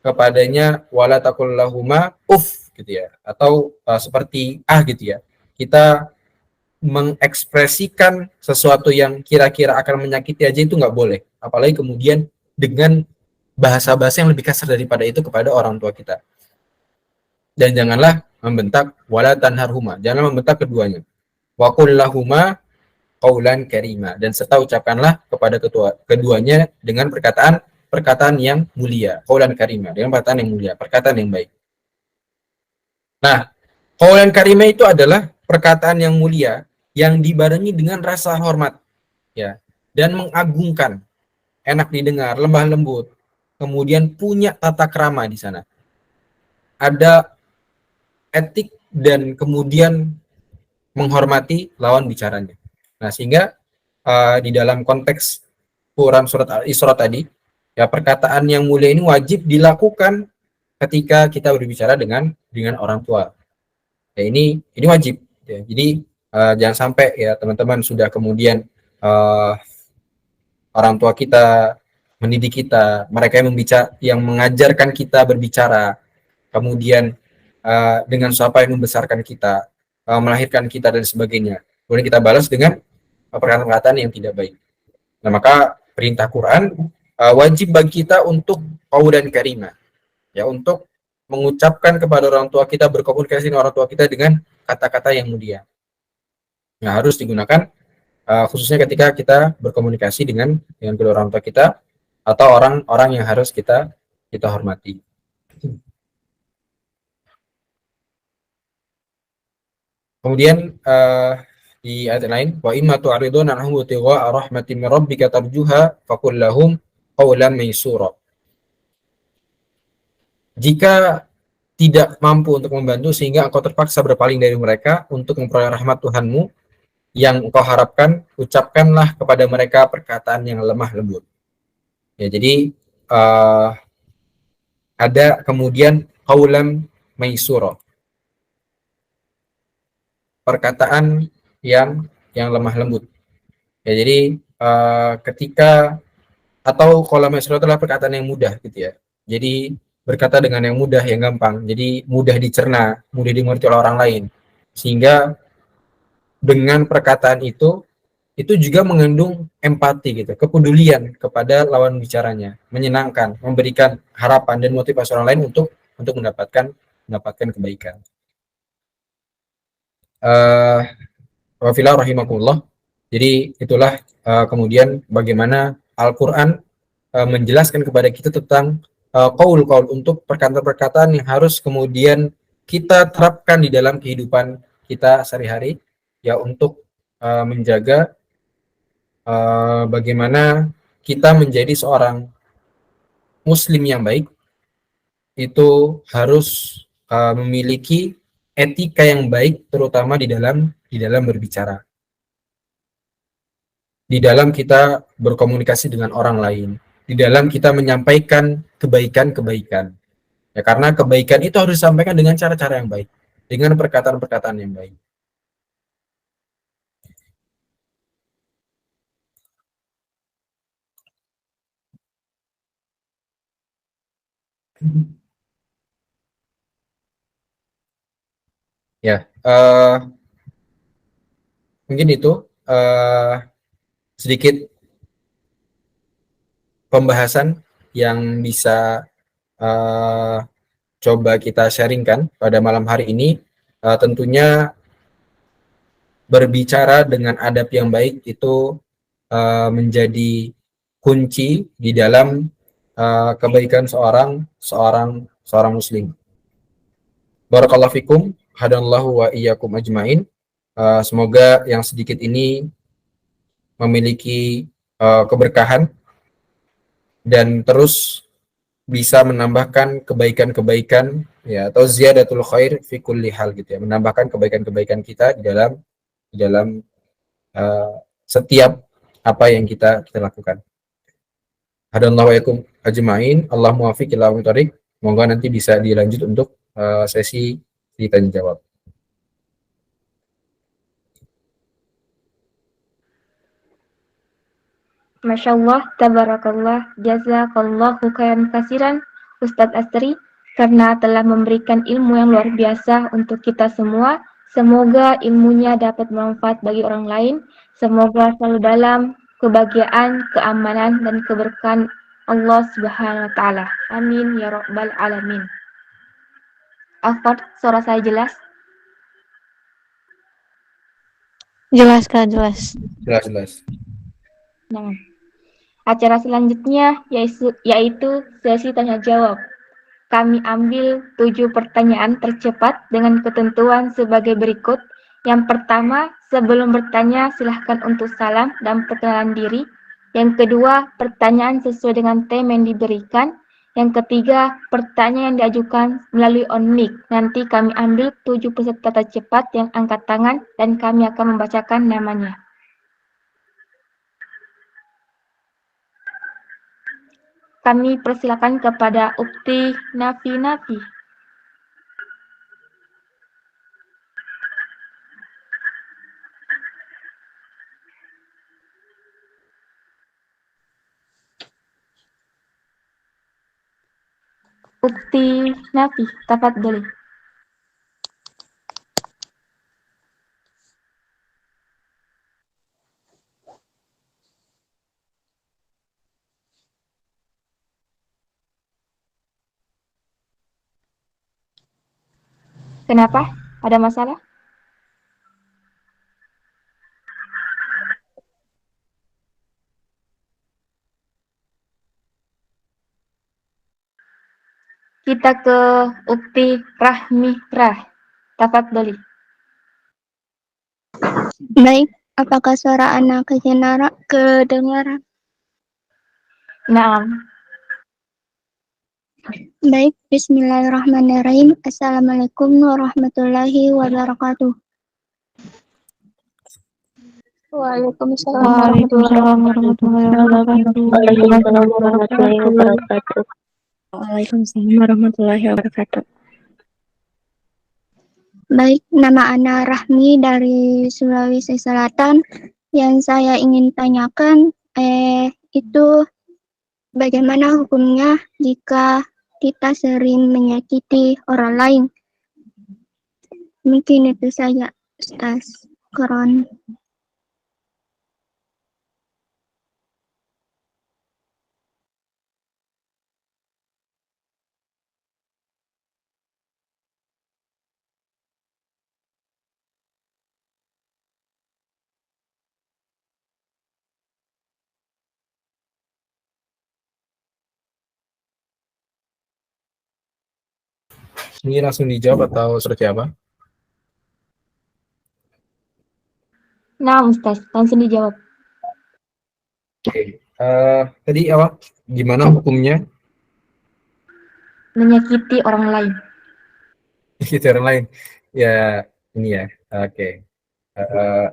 kepadanya wala taqul lahuma uff gitu ya, atau seperti gitu ya. Kita mengekspresikan sesuatu yang kira-kira akan menyakiti aja itu nggak boleh, apalagi kemudian dengan bahasa-bahasa yang lebih kasar daripada itu kepada orang tua kita. Dan janganlah membentak wala tanharhuma, jangan membentak keduanya. Wa qul lahuma qaulan karima, dan serta ucapkanlah kepada keduanya dengan perkataan yang mulia, qaulan karima, dengan perkataan yang mulia, perkataan yang baik. Nah, qaulan karima itu adalah perkataan yang mulia yang dibarengi dengan rasa hormat ya, dan mengagungkan, enak didengar, lemah lembut, kemudian punya tata krama di sana. Ada etik dan kemudian menghormati lawan bicaranya. Nah, sehingga di dalam konteks Quran surat Al-Isra tadi, ya perkataan yang mulia ini wajib dilakukan ketika kita berbicara dengan orang tua. Ya, ini wajib. Ya. Jadi jangan sampai ya teman-teman sudah kemudian orang tua kita mendidik kita, mereka yang mengajarkan kita berbicara, kemudian dengan siapa yang membesarkan kita, melahirkan kita dan sebagainya. Kemudian kita balas dengan perkataan-perkataan yang tidak baik. Nah, maka perintah Quran wajib bagi kita untuk qaulan karimah, ya, untuk mengucapkan kepada orang tua kita, berkomunikasi dengan orang tua kita dengan kata-kata yang mulia. Nah, harus digunakan khususnya ketika kita berkomunikasi dengan kedua orang tua kita atau orang-orang yang harus kita hormati. Kemudian di ayat lain, wa imma tu'ridun anhum tigha'a rahmatin min rabbika tarjuha faqul lahum qawlan maysura. Jika tidak mampu untuk membantu sehingga engkau terpaksa berpaling dari mereka untuk memperoleh rahmat Tuhanmu yang engkau harapkan, ucapkanlah kepada mereka perkataan yang lemah lembut. Ya, jadi ada kemudian qawlan maysura. perkataan yang lemah lembut. Ya, jadi ketika atau qaula maysura adalah perkataan yang mudah gitu ya. Jadi berkata dengan yang mudah, yang gampang. Jadi mudah dicerna, mudah dimengerti oleh orang lain. Sehingga dengan perkataan itu juga mengandung empati gitu, kepedulian kepada lawan bicaranya, menyenangkan, memberikan harapan dan motivasi orang lain untuk mendapatkan kebaikan. Wafilah rahimakumullah. Jadi itulah kemudian bagaimana Al-Quran menjelaskan kepada kita tentang qaul untuk perkataan-perkataan yang harus kemudian kita terapkan di dalam kehidupan kita sehari-hari ya, untuk menjaga bagaimana kita menjadi seorang muslim yang baik. Itu harus memiliki etika yang baik, terutama di dalam berbicara, di dalam kita berkomunikasi dengan orang lain, di dalam kita menyampaikan kebaikan-kebaikan. Ya, karena kebaikan itu harus disampaikan dengan cara-cara yang baik, dengan perkataan-perkataan yang baik. Ya, mungkin itu sedikit pembahasan yang bisa coba kita sharingkan pada malam hari ini. Tentunya berbicara dengan adab yang baik itu menjadi kunci di dalam kebaikan seorang muslim. Barakallahu fikum, hadanallahu wa iyyakum ajmain. Semoga yang sedikit ini memiliki keberkahan dan terus bisa menambahkan kebaikan-kebaikan ya, atau ziyadatul khair fi kulli hal gitu ya, menambahkan kebaikan-kebaikan kita di dalam setiap apa yang kita lakukan. Hadanallahu wa iyyakum ajmain. Allahumma wafiq ila aqwamit. Semoga nanti bisa dilanjut untuk sesi tanya jawab. Masya Allah, tabarakallah, jazakallahu khairan kasiran Ustadz Astri karena telah memberikan ilmu yang luar biasa untuk kita semua. Semoga ilmunya dapat bermanfaat bagi orang lain. Semoga selalu dalam kebahagiaan, keamanan, dan keberkahan Allah Subhanahu wa Ta'ala. Amin ya Rabbal Alamin. Afad, suara saya jelas? Jelas Kak, jelas. Jelas. Nah, acara selanjutnya yaitu sesi tanya jawab. Kami ambil 7 pertanyaan tercepat dengan ketentuan sebagai berikut. Yang pertama, sebelum bertanya silahkan untuk salam dan perkenalan diri. Yang kedua, pertanyaan sesuai dengan tema yang diberikan. Yang ketiga, pertanyaan yang diajukan melalui on mic. Nanti kami ambil 7 peserta tercepat yang angkat tangan dan kami akan membacakan namanya. Kami persilakan kepada Ukti Nafi. Ukti Nafi, tafadhali. Kenapa? Ada masalah? Kita ke Ukti Rahmira. Tafadhali. Baik, apakah suara anak kedengaran? Naam. Baik, bismillahirrahmanirrahim. Assalamualaikum warahmatullahi wabarakatuh. Waalaikumsalam warahmatullahi wabarakatuh. Waalaikumsalam warahmatullahi wabarakatuh. Baik, nama Ana Rahmi dari Sulawesi Selatan. Yang saya ingin tanyakan, itu bagaimana hukumnya jika kita sering menyakiti orang lain? Mungkin itu saja, Ustaz. Koron. Ini langsung dijawab atau seperti apa? Nah, Ustaz, langsung dijawab. Oke. Tadi apa? Gimana hukumnya Menyakiti orang lain. kita orang lain? Ya, ini ya. Oke. Eh,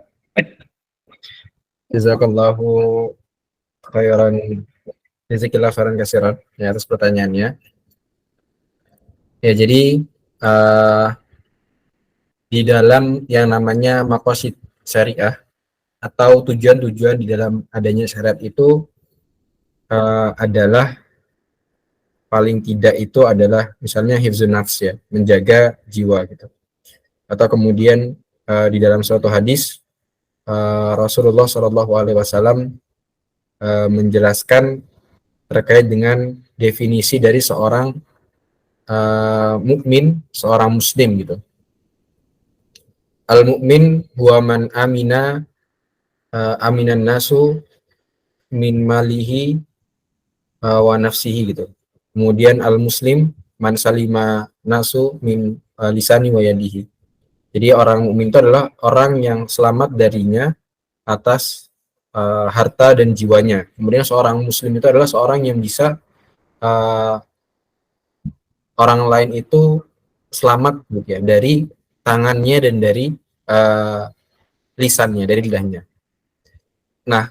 Jazakallahu khairan. Jazakillah khairan kasiran ya atas pertanyaannya. Ya, jadi di dalam yang namanya maqasid syariah atau tujuan-tujuan di dalam adanya syariat itu adalah paling tidak itu adalah misalnya hifzun nafs ya, menjaga jiwa gitu. Atau kemudian di dalam suatu hadis Rasulullah Shallallahu Alaihi Wasallam menjelaskan terkait dengan definisi dari seorang mukmin, seorang muslim gitu. Al-mu'min huwa man amina aminan nasu min malihi wa nafsihi gitu. Kemudian al-muslim man salima nasu min lisani wa yadihi. Jadi orang mukmin itu adalah orang yang selamat darinya atas harta dan jiwanya. Kemudian seorang muslim itu adalah seorang yang bisa orang lain itu selamat gitu ya dari tangannya dan dari lisannya, dari lidahnya. Nah,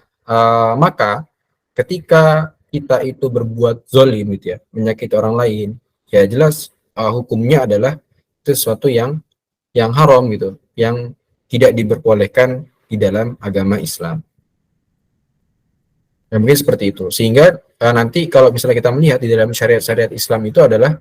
maka ketika kita itu berbuat zolim gitu ya, menyakiti orang lain, ya jelas hukumnya adalah itu sesuatu yang haram gitu, yang tidak diperbolehkan di dalam agama Islam. Ya, mungkin seperti itu. Sehingga nanti kalau misalnya kita melihat di dalam syariat-syariat Islam itu adalah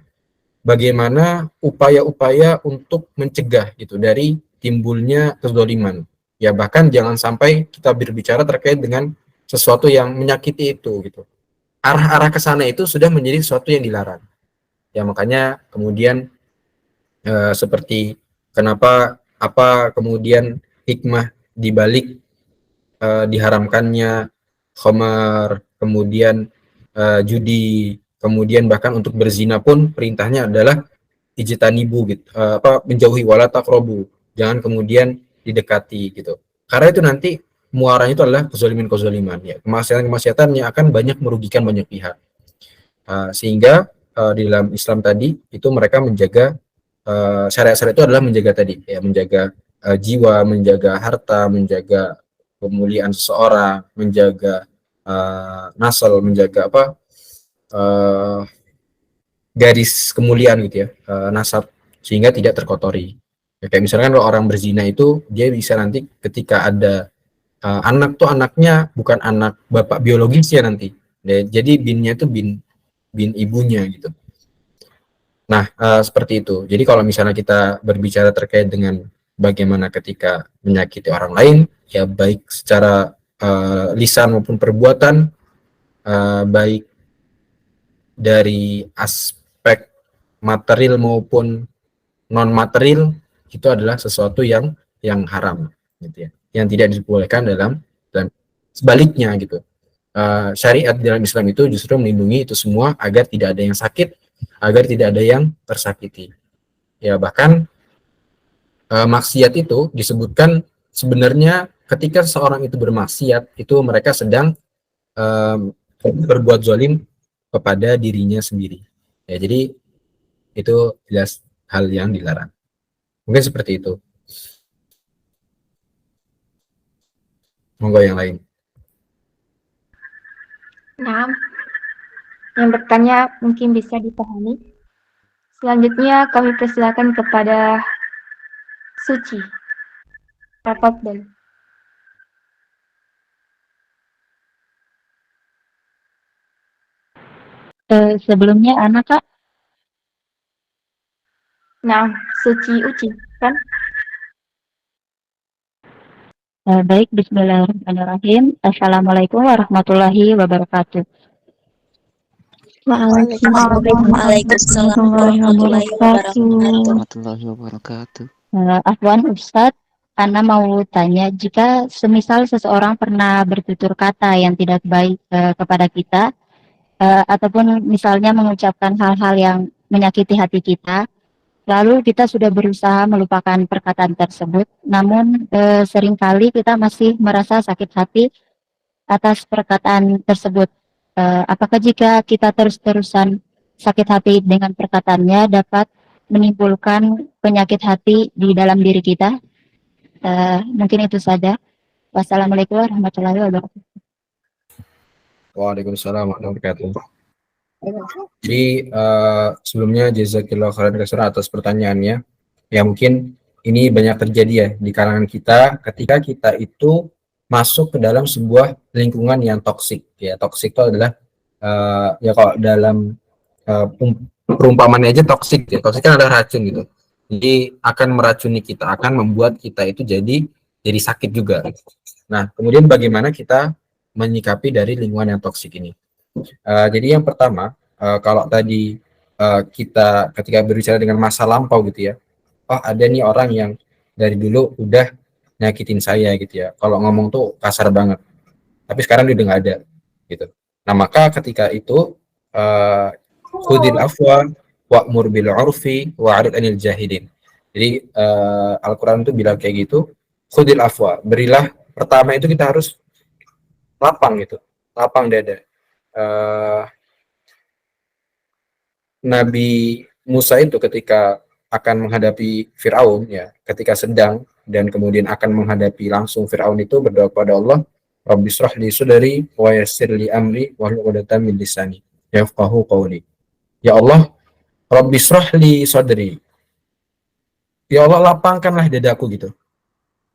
bagaimana upaya-upaya untuk mencegah gitu dari timbulnya kezaliman. Ya bahkan jangan sampai kita berbicara terkait dengan sesuatu yang menyakiti itu gitu. Arah-arah ke sana itu sudah menjadi sesuatu yang dilarang. Ya makanya kemudian seperti kenapa apa kemudian hikmah dibalik diharamkannya khamar, kemudian judi, kemudian bahkan untuk berzina pun perintahnya adalah ijtanibu gitu, menjauhi wala taqrabu, jangan kemudian didekati gitu. Karena itu nanti muaranya itu adalah kezaliman-kezaliman ya, kemaksiatan-kemaksiatan yang akan banyak merugikan banyak pihak. Sehingga di dalam Islam tadi itu mereka menjaga syariat-syariat itu adalah menjaga tadi ya, menjaga jiwa, menjaga harta, menjaga kemuliaan seseorang, menjaga nasal, menjaga garis kemuliaan gitu ya, nasab, sehingga tidak terkotori. Ya, kayak misalkan kalau orang berzina itu dia bisa nanti ketika ada anak tuh anaknya bukan anak bapak biologisnya nanti. Ya, jadi binnya itu bin ibunya gitu. Nah, seperti itu. Jadi kalau misalnya kita berbicara terkait dengan bagaimana ketika menyakiti orang lain, ya baik secara lisan maupun perbuatan, baik dari aspek material maupun non material, itu adalah sesuatu yang haram, gitu ya, yang tidak dibolehkan dalam sebaliknya gitu. Syariat dalam Islam itu justru melindungi itu semua agar tidak ada yang sakit, agar tidak ada yang tersakiti. Ya bahkan maksiat itu disebutkan sebenarnya ketika seorang itu bermaksiat itu mereka sedang berbuat zalim kepada dirinya sendiri. Ya jadi itu jelas hal yang dilarang. Mungkin seperti itu. Monggo yang lain. Nah, yang bertanya mungkin bisa dipahami. Selanjutnya kami persilakan kepada suci. Tafadhol. Sebelumnya anak Kak. Nah, suci uci, kan? Baik, bismillahirrahmanirrahim. Assalamualaikum warahmatullahi wabarakatuh. Waalaikumsalam Waalaikumsalam warahmatullahi wabarakatuh. warahmatullahi wabarakatuh. Afwan Ustadz, Ana mau tanya, jika semisal seseorang pernah bertutur kata yang tidak baik kepada kita, ataupun misalnya mengucapkan hal-hal yang menyakiti hati kita, lalu kita sudah berusaha melupakan perkataan tersebut, namun seringkali kita masih merasa sakit hati atas perkataan tersebut. Apakah jika kita terus-terusan sakit hati dengan perkataannya dapat menimbulkan penyakit hati di dalam diri kita? Mungkin itu saja. Wassalamualaikum warahmatullahi wabarakatuh. Waalaikumsalam warahmatullahi wabarakatuh. Jadi sebelumnya jazakillahu khairan katsiran atas pertanyaannya. Ya mungkin ini banyak terjadi ya di kalangan kita ketika kita itu masuk ke dalam sebuah lingkungan yang toksik. Ya toksik itu adalah ya kalau dalam perumpamannya aja toksik ya. Toksik kan adalah racun gitu. Jadi akan meracuni kita, akan membuat kita itu jadi sakit juga. Nah, kemudian bagaimana kita menyikapi dari lingkungan yang toksik ini? Jadi yang pertama, kalau tadi kita ketika berbicara dengan masa lampau gitu ya, oh ada nih orang yang dari dulu udah nyakitin saya gitu ya, kalau ngomong tuh kasar banget, tapi sekarang dia udah nggak ada gitu. Nah maka ketika itu khudil afwa wa'mur bil urfi wa'rid anil jahilin. Jadi Al-Quran itu bilang kayak gitu, khudil afwa, berilah, pertama itu kita harus lapang gitu, lapang dada. Nabi Musa itu ketika akan menghadapi Fir'aun ya, ketika sedang dan kemudian akan menghadapi langsung Fir'aun itu berdoa kepada Allah, Rabbi shrah li sadri wa yassir li amri wahlul 'uqdatam min lisani yafqahu qawli. Ya Allah, Rabbi shrah li sadri. Ya Allah, lapangkanlah dadaku gitu.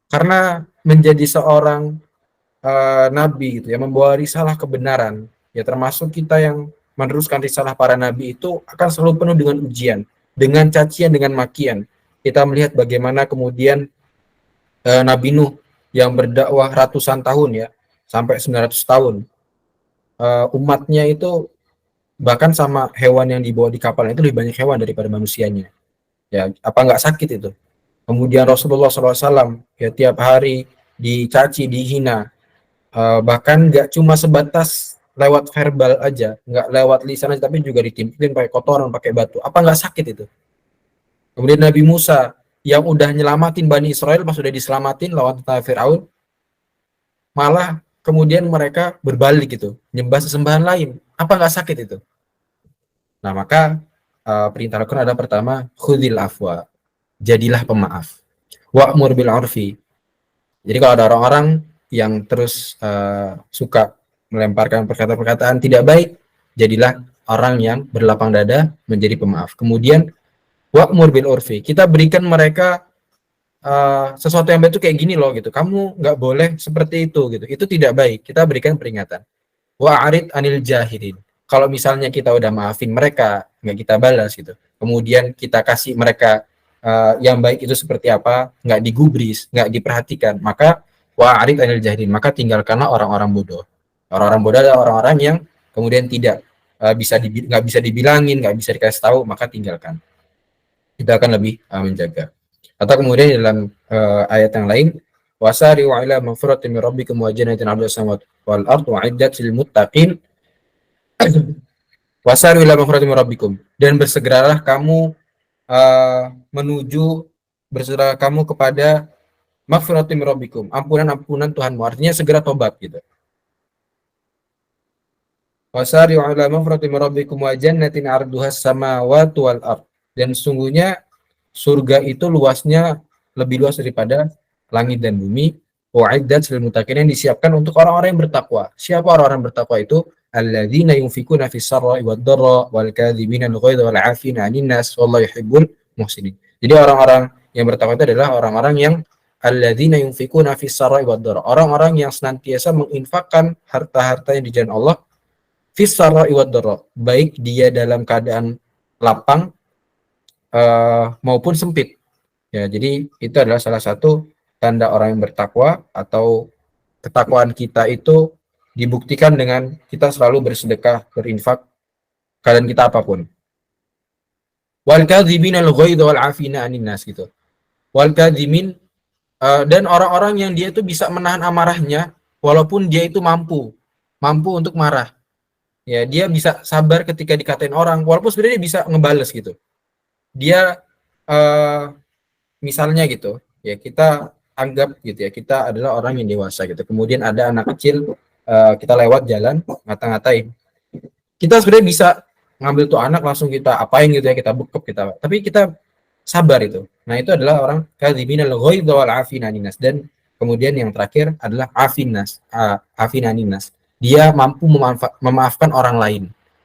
Karena menjadi seorang nabi gitu ya, membawa risalah kebenaran ya, termasuk kita yang meneruskan risalah para nabi itu akan selalu penuh dengan ujian, dengan cacian, dengan makian. Kita melihat bagaimana kemudian Nabi Nuh yang berdakwah ratusan tahun ya, sampai 900 tahun. Umatnya itu bahkan sama hewan yang dibawa di kapal itu lebih banyak hewan daripada manusianya. Ya, apa nggak sakit itu? Kemudian Rasulullah SAW ya tiap hari dicaci, dihina, bahkan nggak cuma sebatas lewat verbal aja, nggak lewat lisan aja, tapi juga ditimpulin pakai kotoran, pakai batu. Apa nggak sakit itu? Kemudian Nabi Musa yang udah nyelamatin Bani Israel, pas sudah diselamatin lawan tentara Fir'aun, malah kemudian mereka berbalik gitu, nyembah sesembahan lain. Apa nggak sakit itu? Nah maka perintah Al-Quran ada pertama, khudil afwa, jadilah pemaaf. Wa'mur bil urfi. Jadi kalau ada orang-orang yang terus suka melemparkan perkataan-perkataan tidak baik, jadilah orang yang berlapang dada menjadi pemaaf. Kemudian wa'mur bil urfi, kita berikan mereka sesuatu yang baik itu kayak gini loh gitu. Kamu nggak boleh seperti itu gitu. Itu tidak baik. Kita berikan peringatan. Wa'arid anil jahilin. Kalau misalnya kita udah maafin mereka, nggak kita balas gitu. Kemudian kita kasih mereka yang baik itu seperti apa, nggak digubris, nggak diperhatikan, maka wa'arid anil jahilin, maka tinggalkanlah orang-orang bodoh. Orang-orang bodoh adalah orang-orang yang kemudian tidak nggak bisa dibilangin, nggak bisa dikasih tahu, maka tinggalkan. Kita akan lebih menjaga. Atau kemudian dalam ayat yang lain, wasari'u ila magfiratin min rabbikum wa jannatin 'arduha as-samawati wal ardu 'iddat lil muttaqin. Wasari'u ila magfiratin min rabbikum, dan bersegeralah kamu bersegera kamu kepada magfiratin min rabbikum, ampunan Tuhanmu, artinya segera tobat gitu. Wasari'u ila magfiratin min rabbikum wa jannatin 'arduha as-samawati wal ard, dan sungguhnya surga itu luasnya lebih luas daripada langit dan bumi. Wa'iddat lil muttaqin, yang disiapkan untuk orang-orang yang bertakwa. Siapa orang-orang bertakwa itu? Alladzina yunfikuna fis sarra'i wad dharra wal kadzibina al ghaidha wal 'afina 'anil nas wallahu yuhibbul muhsinin. Jadi orang-orang Yang bertakwa itu adalah orang-orang yang alladzina yunfikuna fis sarai wad dharra, orang-orang yang senantiasa menginfakkan harta-hartanya di jalan Allah fis sarai wad dharra, baik dia dalam keadaan lapang maupun sempit. Ya, jadi itu adalah salah satu tanda orang yang bertakwa, atau ketakwaan kita itu dibuktikan dengan kita selalu bersedekah, berinfak, keadaan kita apapun. Wal kadhibina al-ghaidha wal 'afina 'anil nas gitu. Wal kadhimin, dan orang-orang yang dia itu bisa menahan amarahnya walaupun dia itu mampu untuk marah. Ya, dia bisa sabar ketika dikatain orang walaupun sebenarnya dia bisa ngebales gitu. Dia misalnya gitu, ya kita anggap gitu ya, kita adalah orang yang dewasa gitu. Kemudian ada anak kecil, kita lewat jalan ngata-ngatain. Kita sebenarnya bisa ngambil tuh anak langsung kita apain gitu ya, kita bekep kita. Tapi kita sabar itu. Nah, itu adalah orang kadzibinal ghaidha wal 'afina 'anil nas. Dan kemudian yang terakhir adalah afinas, afina 'anil nas. Dia mampu memaafkan orang lain.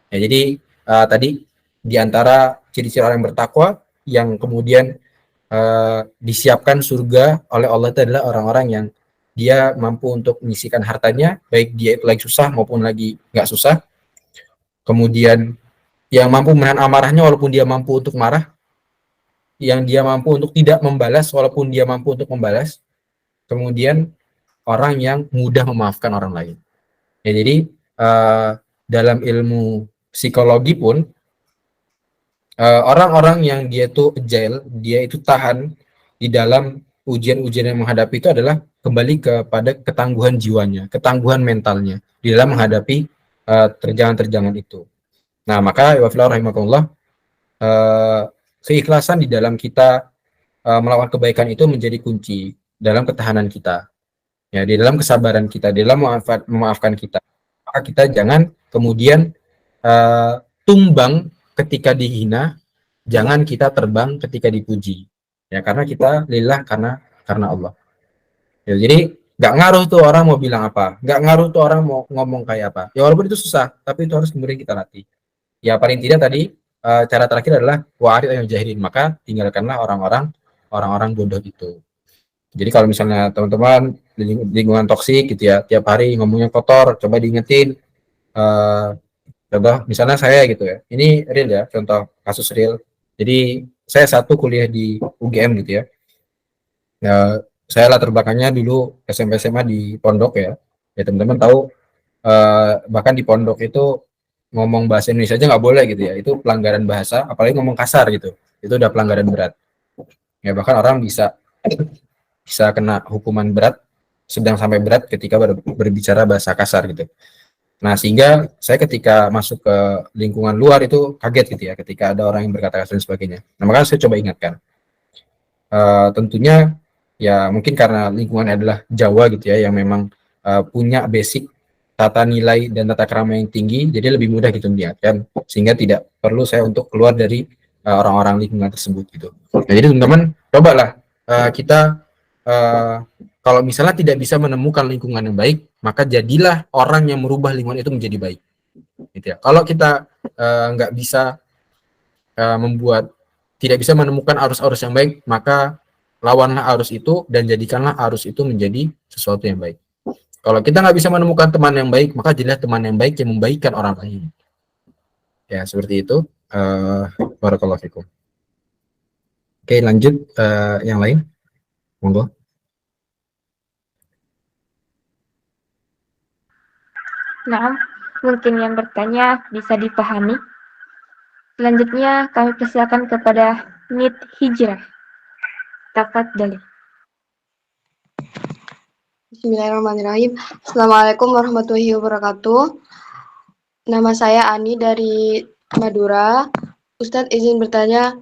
Ya, jadi tadi di antara ciri-ciri orang yang bertakwa yang kemudian disiapkan surga oleh Allah itu adalah orang-orang yang dia mampu untuk menyisihkan hartanya, baik dia itu lagi susah maupun lagi nggak susah. Kemudian yang mampu menahan amarahnya walaupun dia mampu untuk marah, yang dia mampu untuk tidak membalas walaupun dia mampu untuk membalas. Kemudian orang yang mudah memaafkan orang lain. Ya, jadi dalam ilmu psikologi pun orang-orang yang dia itu agile, dia itu tahan di dalam ujian-ujian yang menghadapi itu adalah kembali kepada ketangguhan jiwanya, ketangguhan mentalnya di dalam menghadapi terjangan-terjangan itu. Nah, maka ya rahimakumullah, keikhlasan di dalam kita melakukan kebaikan itu menjadi kunci dalam ketahanan kita. Ya, di dalam kesabaran kita, di dalam memaafkan kita. Maka kita jangan kemudian tumbang ketika dihina, jangan kita terbang ketika dipuji. Ya, karena kita lillah, karena Allah. Ya, jadi nggak ngaruh tuh orang mau bilang apa, nggak ngaruh tuh orang mau ngomong kayak apa. Ya, walaupun itu susah, tapi itu harus kemudian kita latih. Ya, paling tidak tadi cara terakhir adalah wa'arid ayul jahilin, maka tinggalkanlah orang-orang bodoh itu. Jadi kalau misalnya teman-teman lingkungan toksik gitu ya, tiap hari ngomongnya kotor, coba diingetin. Contoh misalnya saya gitu ya, ini real ya, contoh kasus real. Jadi saya satu kuliah di UGM gitu ya. Ya, saya latar belakangnya dulu SMP SMA di pondok ya. Ya, teman-teman tahu, bahkan di pondok itu ngomong bahasa Indonesia aja nggak boleh gitu ya, itu pelanggaran bahasa, apalagi ngomong kasar gitu, itu udah pelanggaran berat ya, bahkan orang bisa kena hukuman berat, sedang sampai berat ketika berbicara bahasa kasar gitu. Nah, sehingga saya ketika masuk ke lingkungan luar itu kaget gitu ya, ketika ada orang yang berkata kasar dan sebagainya. Nah, makanya saya coba ingatkan, tentunya ya mungkin karena lingkungannya adalah Jawa gitu ya, yang memang punya basic tata nilai dan tata krama yang tinggi, jadi lebih mudah gitu mengingatkan, sehingga tidak perlu saya untuk keluar dari orang-orang lingkungan tersebut gitu. Nah, jadi teman-teman cobalah kita kalau misalnya tidak bisa menemukan lingkungan yang baik, maka jadilah orang yang merubah lingkungan itu menjadi baik. Gitu ya. Kalau kita nggak bisa tidak bisa menemukan arus-arus yang baik, maka lawanlah arus itu dan jadikanlah arus itu menjadi sesuatu yang baik. Kalau kita nggak bisa menemukan teman yang baik, maka jadilah teman yang baik yang membaikkan orang lain. Ya, seperti itu. Barakallahu fikum. Oke, lanjut yang lain. Monggo. Nah, mungkin yang bertanya bisa dipahami. Selanjutnya kami persilakan kepada Nit Hijrah. Tafadhali. Bismillahirrahmanirrahim. Assalamualaikum warahmatullahi wabarakatuh. Nama saya Ani dari Madura. Ustadz izin bertanya,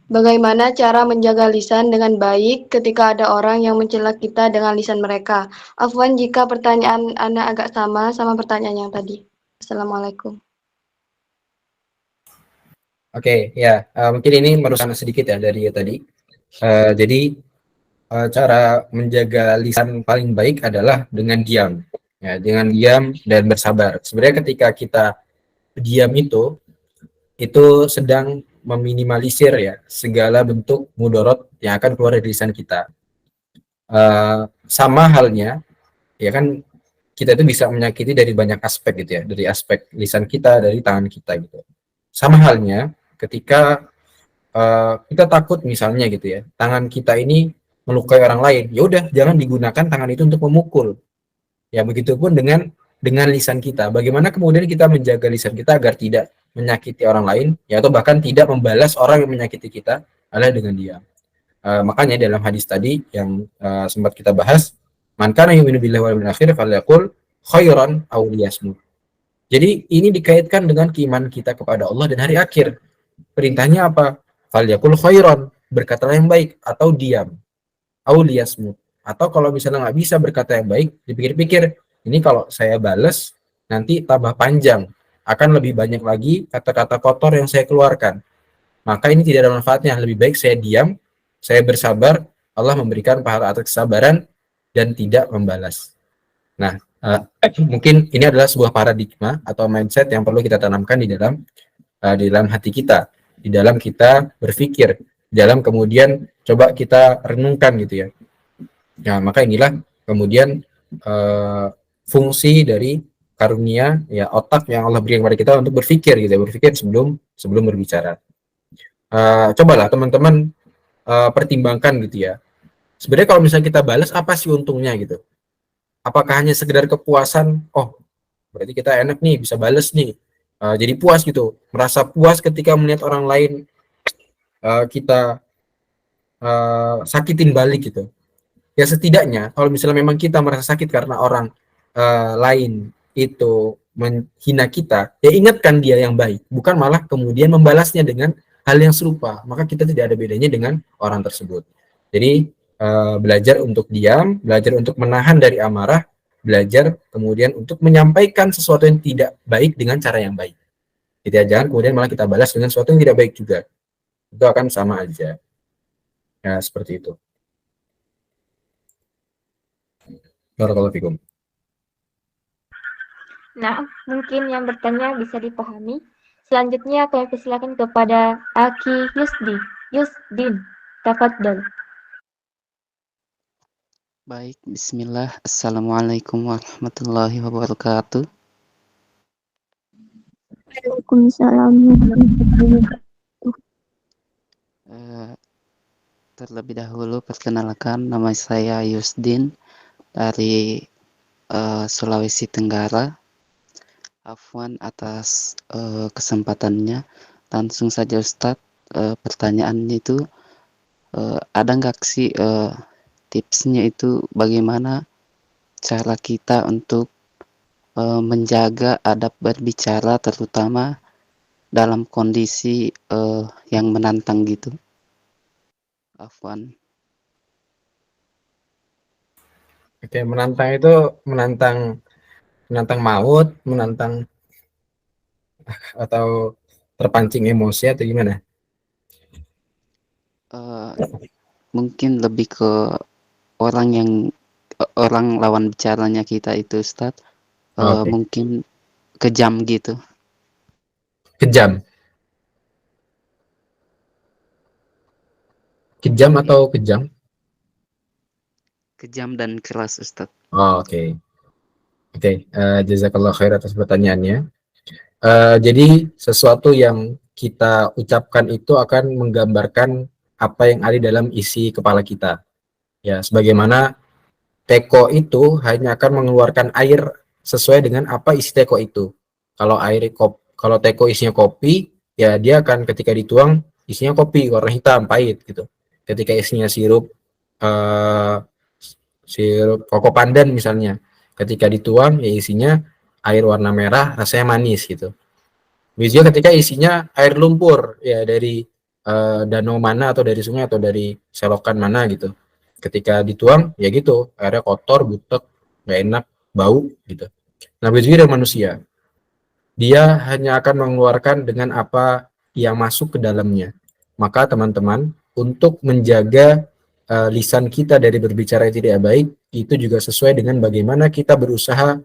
bagaimana cara menjaga lisan dengan baik ketika ada orang yang mencela kita dengan lisan mereka? Afwan jika pertanyaan Anda agak sama pertanyaan yang tadi. Assalamualaikum. Oke, ya, mungkin ini merusak sedikit ya dari tadi. Jadi cara menjaga lisan paling baik adalah dengan diam, ya, dengan diam dan bersabar. Sebenarnya ketika kita diam itu sedang meminimalisir ya segala bentuk mudorot yang akan keluar dari lisan kita. Sama halnya, ya kan kita itu bisa menyakiti dari banyak aspek gitu ya, dari aspek lisan kita, dari tangan kita gitu. Sama halnya ketika kita takut misalnya gitu ya, tangan kita ini melukai orang lain, ya udah jangan digunakan tangan itu untuk memukul. Ya begitupun dengan lisan kita. Bagaimana kemudian kita menjaga lisan kita agar tidak menyakiti orang lain, ya atau bahkan tidak membalas orang yang menyakiti kita adalah dengan diam. Makanya dalam hadis tadi yang sempat kita bahas, man kana yu'minu billahi wal yawmil akhir falyaqul khairan aw liyasmut. Jadi ini dikaitkan dengan keimanan kita kepada Allah dan hari akhir. Perintahnya apa? Falyaqul khairan, berkatalah yang baik, atau diam. Aw liyasmut. Atau kalau misalnya nggak bisa berkata yang baik, dipikir-pikir, ini kalau saya bales nanti tambah panjang, akan lebih banyak lagi kata-kata kotor yang saya keluarkan. Maka ini tidak ada manfaatnya, lebih baik saya diam, saya bersabar, Allah memberikan pahala atas kesabaran dan tidak membalas. Nah, mungkin ini adalah sebuah paradigma atau mindset yang perlu kita tanamkan di dalam hati kita, di dalam kita berpikir, di dalam kemudian coba kita renungkan gitu ya. Nah, maka inilah kemudian fungsi dari karunia ya otak yang Allah berikan kepada kita untuk berpikir gitu ya, berpikir sebelum berbicara. Cobalah teman-teman pertimbangkan gitu ya. Sebenarnya kalau misalnya kita balas, apa sih untungnya gitu? Apakah hanya sekedar kepuasan? Oh, berarti kita enak nih bisa balas nih. Jadi puas gitu, merasa puas ketika melihat orang lain kita sakitin balik gitu. Ya setidaknya kalau misalnya memang kita merasa sakit karena orang lain itu menghina kita, ya ingatkan dia yang baik, bukan malah kemudian membalasnya dengan hal yang serupa. Maka kita tidak ada bedanya dengan orang tersebut. Jadi belajar untuk diam, belajar untuk menahan dari amarah, belajar kemudian untuk menyampaikan sesuatu yang tidak baik dengan cara yang baik. Gitu ya, jangan kemudian malah kita balas dengan sesuatu yang tidak baik juga. Itu akan sama aja. Ya, seperti itu. Barakallahu fikum. Nah, mungkin yang bertanya bisa dipahami. Selanjutnya kami persilakan kepada Aki Yusdin. Tafadhol. Baik, bismillah. Assalamualaikum warahmatullahi wabarakatuh. Waalaikumsalam warahmatullahi wabarakatuh. Terlebih dahulu perkenalkan, nama saya Yusdin dari Sulawesi Tenggara. Afwan atas kesempatannya. Langsung saja Ustadz, pertanyaannya itu ada nggak sih tipsnya itu bagaimana cara kita untuk menjaga adab berbicara terutama dalam kondisi yang menantang gitu. Afwan. Oke, menantang itu menantang maut, menantang atau terpancing emosi atau gimana? Mungkin lebih ke orang lawan bicaranya kita itu Ustadz. Oke. Mungkin kejam gitu. Kejam atau kejam? Kejam dan keras Ustadz. Oke. Jazakallah khair atas pertanyaannya. Jadi sesuatu yang kita ucapkan itu akan menggambarkan apa yang ada dalam isi kepala kita. Ya, sebagaimana teko itu hanya akan mengeluarkan air sesuai dengan apa isi teko itu. Kalau teko isinya kopi, ya dia akan ketika dituang isinya kopi warna hitam pahit gitu. Ketika isinya sirup koko pandan misalnya, ketika dituang ya isinya air warna merah rasanya manis gitu. Bisa ketika isinya air lumpur ya dari danau mana atau dari sungai atau dari selokan mana gitu. Ketika dituang ya gitu airnya kotor, butek, nggak enak, bau gitu. Nah begitu juga manusia, dia hanya akan mengeluarkan dengan apa yang masuk ke dalamnya. Maka teman-teman untuk menjaga lisan kita dari berbicara yang tidak baik itu juga sesuai dengan bagaimana kita berusaha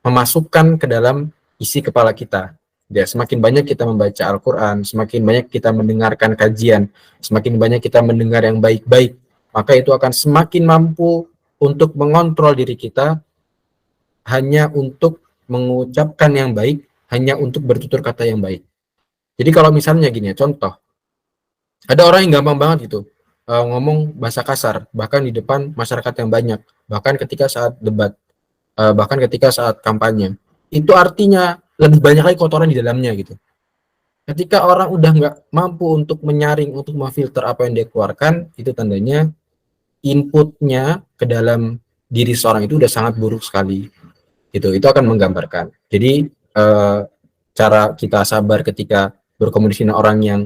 memasukkan ke dalam isi kepala kita. Ya, semakin banyak kita membaca Al-Quran, semakin banyak kita mendengarkan kajian, semakin banyak kita mendengar yang baik-baik, maka itu akan semakin mampu untuk mengontrol diri kita hanya untuk mengucapkan yang baik, hanya untuk bertutur kata yang baik. Jadi kalau misalnya gini ya, contoh, ada orang yang gampang banget gitu ngomong bahasa kasar, bahkan di depan masyarakat yang banyak, bahkan ketika saat debat, bahkan ketika saat kampanye. Itu artinya lebih banyak lagi kotoran di dalamnya gitu. Ketika orang udah nggak mampu untuk menyaring, untuk memfilter apa yang dia keluarkan, itu tandanya inputnya ke dalam diri seorang itu udah sangat buruk sekali. Gitu. Itu akan menggambarkan. Jadi cara kita sabar ketika berkomunikasi dengan orang yang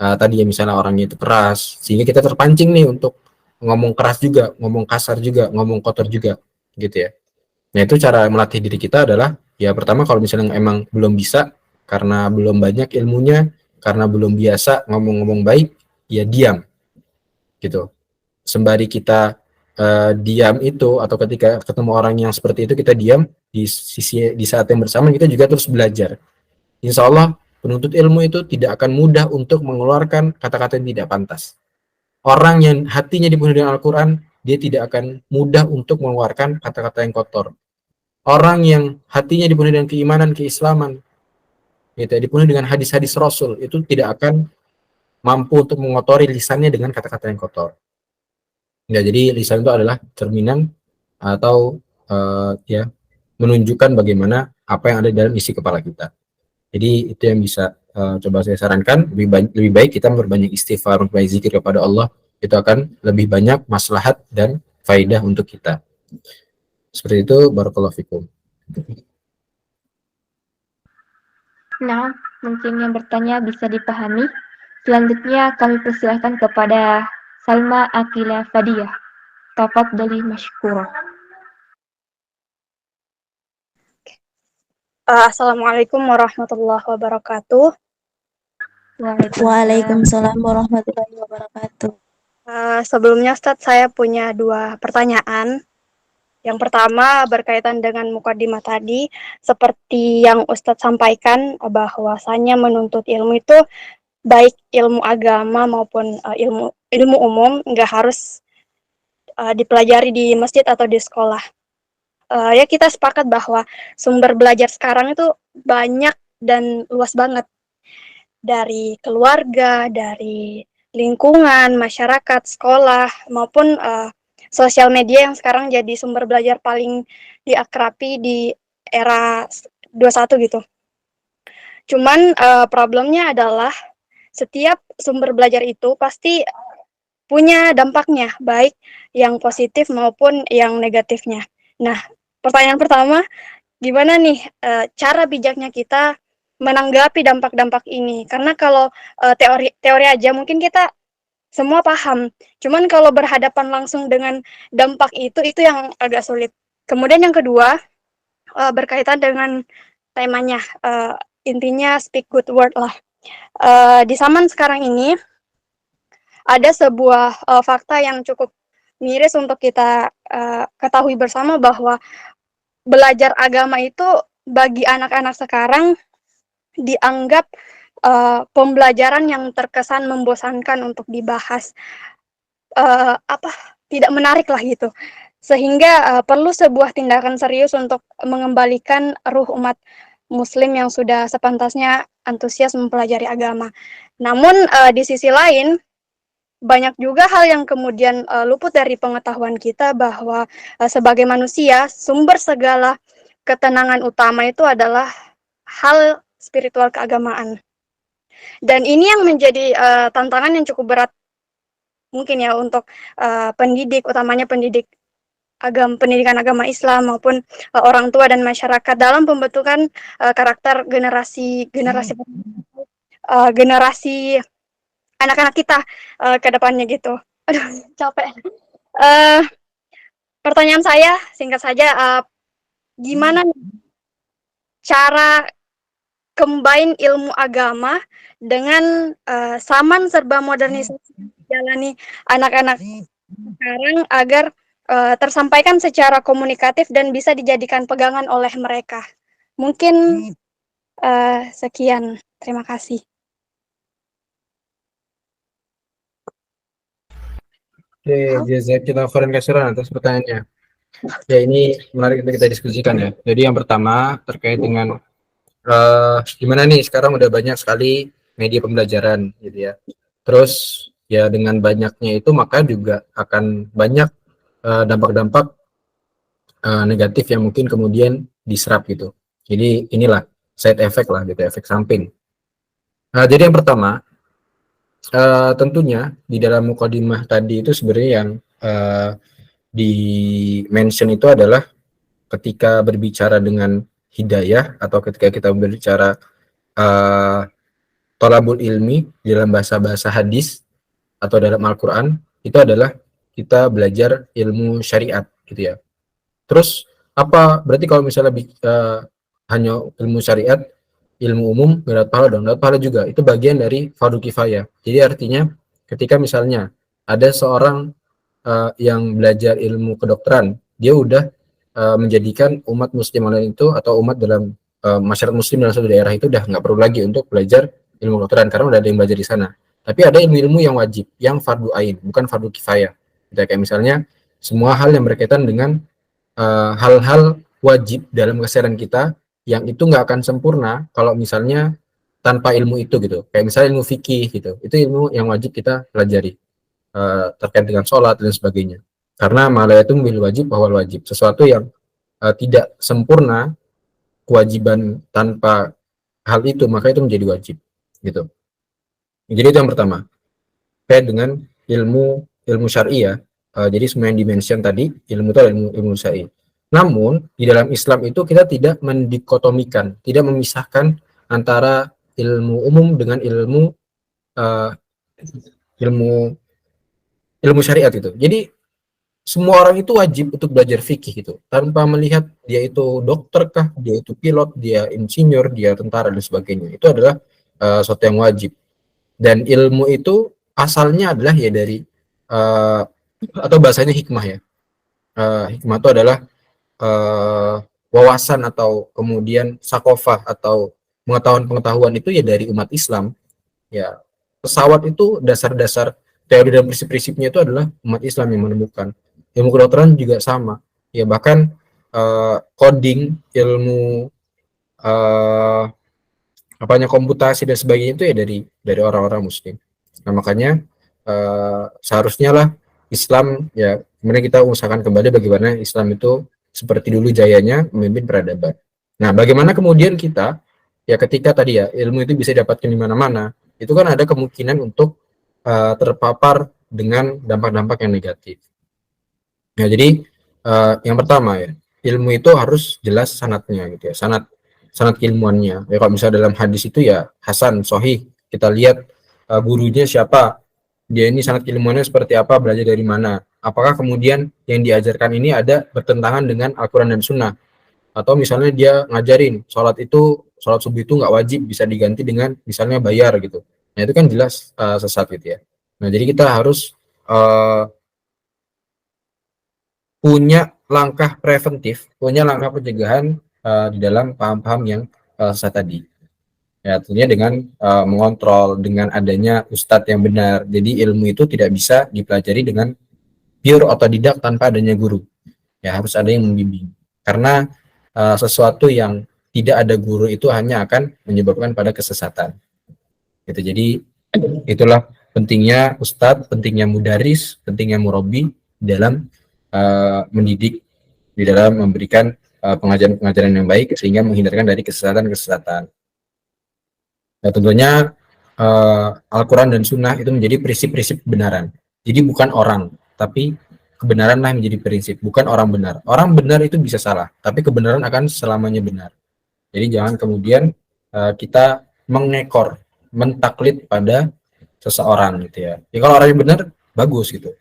tadi ya misalnya orangnya itu keras, sehingga kita terpancing nih untuk ngomong keras juga, ngomong kasar juga, ngomong kotor juga, gitu ya. Nah itu cara melatih diri kita adalah ya pertama kalau misalnya emang belum bisa karena belum banyak ilmunya, karena belum biasa ngomong-ngomong baik, ya diam, gitu. Sembari kita diam itu atau ketika ketemu orang yang seperti itu kita diam di saat yang bersama kita juga terus belajar. Insya Allah penuntut ilmu itu tidak akan mudah untuk mengeluarkan kata-kata yang tidak pantas. Orang yang hatinya dipenuhi dengan Al-Quran, dia tidak akan mudah untuk mengeluarkan kata-kata yang kotor. Orang yang hatinya dipenuhi dengan keimanan, keislaman, gitu, dipenuhi dengan hadis-hadis Rasul, itu tidak akan mampu untuk mengotori lisannya dengan kata-kata yang kotor. Ya, jadi lisan itu adalah cerminan atau ya menunjukkan bagaimana apa yang ada dalam isi kepala kita. Jadi itu yang bisa coba saya sarankan, lebih baik kita berbanyak istighfar, berbanyak zikir kepada Allah, itu akan lebih banyak maslahat dan faidah untuk kita. Seperti itu, barakallahu fikum. Nah, mungkin yang bertanya bisa dipahami. Selanjutnya kami persilahkan kepada Salma Akila Fadiyah. Tafadhali mashkura. Assalamualaikum warahmatullahi wabarakatuh. Waalaikumsalam warahmatullahi wabarakatuh. Sebelumnya Ustadz, saya punya 2 pertanyaan. Yang pertama berkaitan dengan mukadimah tadi, seperti yang Ustadz sampaikan bahwasanya menuntut ilmu itu baik ilmu agama maupun ilmu umum nggak harus dipelajari di masjid atau di sekolah. Ya kita sepakat bahwa sumber belajar sekarang itu banyak dan luas banget, dari keluarga, dari lingkungan, masyarakat, sekolah, maupun sosial media yang sekarang jadi sumber belajar paling diakrabi di era 21 gitu. Cuman problemnya adalah setiap sumber belajar itu pasti punya dampaknya, baik yang positif maupun yang negatifnya. Nah, pertanyaan pertama, gimana nih cara bijaknya kita menanggapi dampak-dampak ini? Karena kalau teori aja mungkin kita semua paham. Cuman kalau berhadapan langsung dengan dampak itu yang agak sulit. Kemudian yang kedua, berkaitan dengan temanya, intinya speak good word lah. Di zaman sekarang ini, ada sebuah fakta yang cukup miris untuk kita ketahui bersama bahwa belajar agama itu bagi anak-anak sekarang dianggap pembelajaran yang terkesan membosankan untuk dibahas, tidak menarik lah gitu. Sehingga perlu sebuah tindakan serius untuk mengembalikan ruh umat Muslim yang sudah sepantasnya antusias mempelajari agama. Namun di sisi lain banyak juga hal yang kemudian luput dari pengetahuan kita bahwa sebagai manusia sumber segala ketenangan utama itu adalah hal spiritual keagamaan. Dan ini yang menjadi tantangan yang cukup berat mungkin ya untuk pendidik, utamanya pendidikan agama Islam maupun orang tua dan masyarakat dalam pembentukan karakter generasi anak-anak kita ke depannya gitu. Aduh, capek. Pertanyaan saya singkat saja, gimana cara combine ilmu agama dengan zaman serba modernisasi yang dijalani anak-anak sekarang agar tersampaikan secara komunikatif dan bisa dijadikan pegangan oleh mereka. Mungkin Sekian, terima kasih. Oke, jazakallahu khairan katsiran atas pertanyaannya. Ya, ini menarik untuk kita diskusikan ya. Jadi yang pertama terkait dengan gimana nih sekarang udah banyak sekali media pembelajaran gitu ya. Terus ya dengan banyaknya itu maka juga akan banyak dampak-dampak negatif yang mungkin kemudian diserap gitu. Jadi inilah side effect lah gitu, efek samping. Jadi yang pertama tentunya di dalam mukadimah tadi itu sebenarnya yang di mention itu adalah ketika berbicara dengan hidayah atau ketika kita berbicara tolabul ilmi di dalam bahasa-bahasa hadis atau dalam Al-Quran itu adalah kita belajar ilmu syariat gitu ya. Terus apa berarti kalau misalnya hanya ilmu syariat, ilmu umum nggak dapat pahala dong? Dapat pahala juga. Itu bagian dari fardu kifayah. Jadi artinya ketika misalnya ada seorang yang belajar ilmu kedokteran, dia udah menjadikan umat muslim lain itu atau umat dalam masyarakat muslim dalam suatu daerah itu udah nggak perlu lagi untuk belajar ilmu kedokteran karena udah ada yang belajar di sana. Tapi ada ilmu-ilmu yang wajib, yang fardu ain, bukan fardu kifayah. Kayak misalnya semua hal yang berkaitan dengan hal-hal wajib dalam keseharian kita yang itu nggak akan sempurna kalau misalnya tanpa ilmu itu gitu. Kayak misalnya ilmu fikih gitu, itu ilmu yang wajib kita pelajari terkait dengan sholat dan sebagainya. Karena malah itu bil wajib bahwa wajib, sesuatu yang tidak sempurna kewajiban tanpa hal itu maka itu menjadi wajib gitu. Jadi itu yang pertama. Terkait dengan ilmu syar'i ya. Jadi semua yang dimention tadi ilmu itu adalah ilmu syar'i. Namun di dalam Islam itu kita tidak mendikotomikan, tidak memisahkan antara ilmu umum dengan ilmu syariat itu. Jadi semua orang itu wajib untuk belajar fikih itu tanpa melihat dia itu dokter kah, dia itu pilot, dia insinyur, dia tentara dan sebagainya. Itu adalah sesuatu yang wajib. Dan ilmu itu asalnya adalah ya dari atau bahasanya hikmah ya. Hikmah itu adalah wawasan atau kemudian sakofah atau pengetahuan itu ya dari umat Islam. Ya, pesawat itu dasar-dasar teori dan prinsip-prinsipnya itu adalah umat Islam yang menemukan. Ilmu kedokteran juga sama. Ya bahkan coding, ilmu komputasi dan sebagainya itu ya dari orang-orang Muslim. Nah makanya seharusnya lah Islam ya kemudian kita usahakan kembali bagaimana Islam itu seperti dulu jayanya memimpin peradaban. Nah bagaimana kemudian kita ya ketika tadi ya ilmu itu bisa didapatkan di mana-mana, itu kan ada kemungkinan untuk terpapar dengan dampak-dampak yang negatif. Nah jadi yang pertama ya ilmu itu harus jelas sanadnya gitu ya, sanad keilmuannya. Ya kalau misalnya dalam hadis itu ya hasan, sahih, kita lihat gurunya siapa, dia ini sanad keilmuannya seperti apa, belajar dari mana, apakah kemudian yang diajarkan ini ada bertentangan dengan Al-Quran dan Sunnah, atau misalnya dia ngajarin sholat subuh itu nggak wajib, bisa diganti dengan misalnya bayar gitu. Nah itu kan jelas sesat gitu ya. Nah jadi kita harus punya langkah preventif, punya langkah pencegahan di dalam paham-paham yang sesat tadi. Ya tentunya dengan mengontrol, dengan adanya ustadz yang benar. Jadi ilmu itu tidak bisa dipelajari dengan pure otodidak tanpa adanya guru. Ya harus ada yang membimbing. Karena sesuatu yang tidak ada guru itu hanya akan menyebabkan pada kesesatan. Gitu. Jadi itulah pentingnya ustadz, pentingnya mudaris, pentingnya murabi dalam mendidik, di dalam memberikan pengajaran-pengajaran yang baik sehingga menghindarkan dari kesesatan-kesesatan. Nah tentunya Al-Quran dan Sunnah itu menjadi prinsip-prinsip kebenaran. Jadi bukan orang, tapi kebenaranlah menjadi prinsip, bukan orang benar. Orang benar itu bisa salah, tapi kebenaran akan selamanya benar. Jadi jangan kemudian kita mengekor, mentaklid pada seseorang gitu ya. Ya kalau orangnya benar, bagus gitu.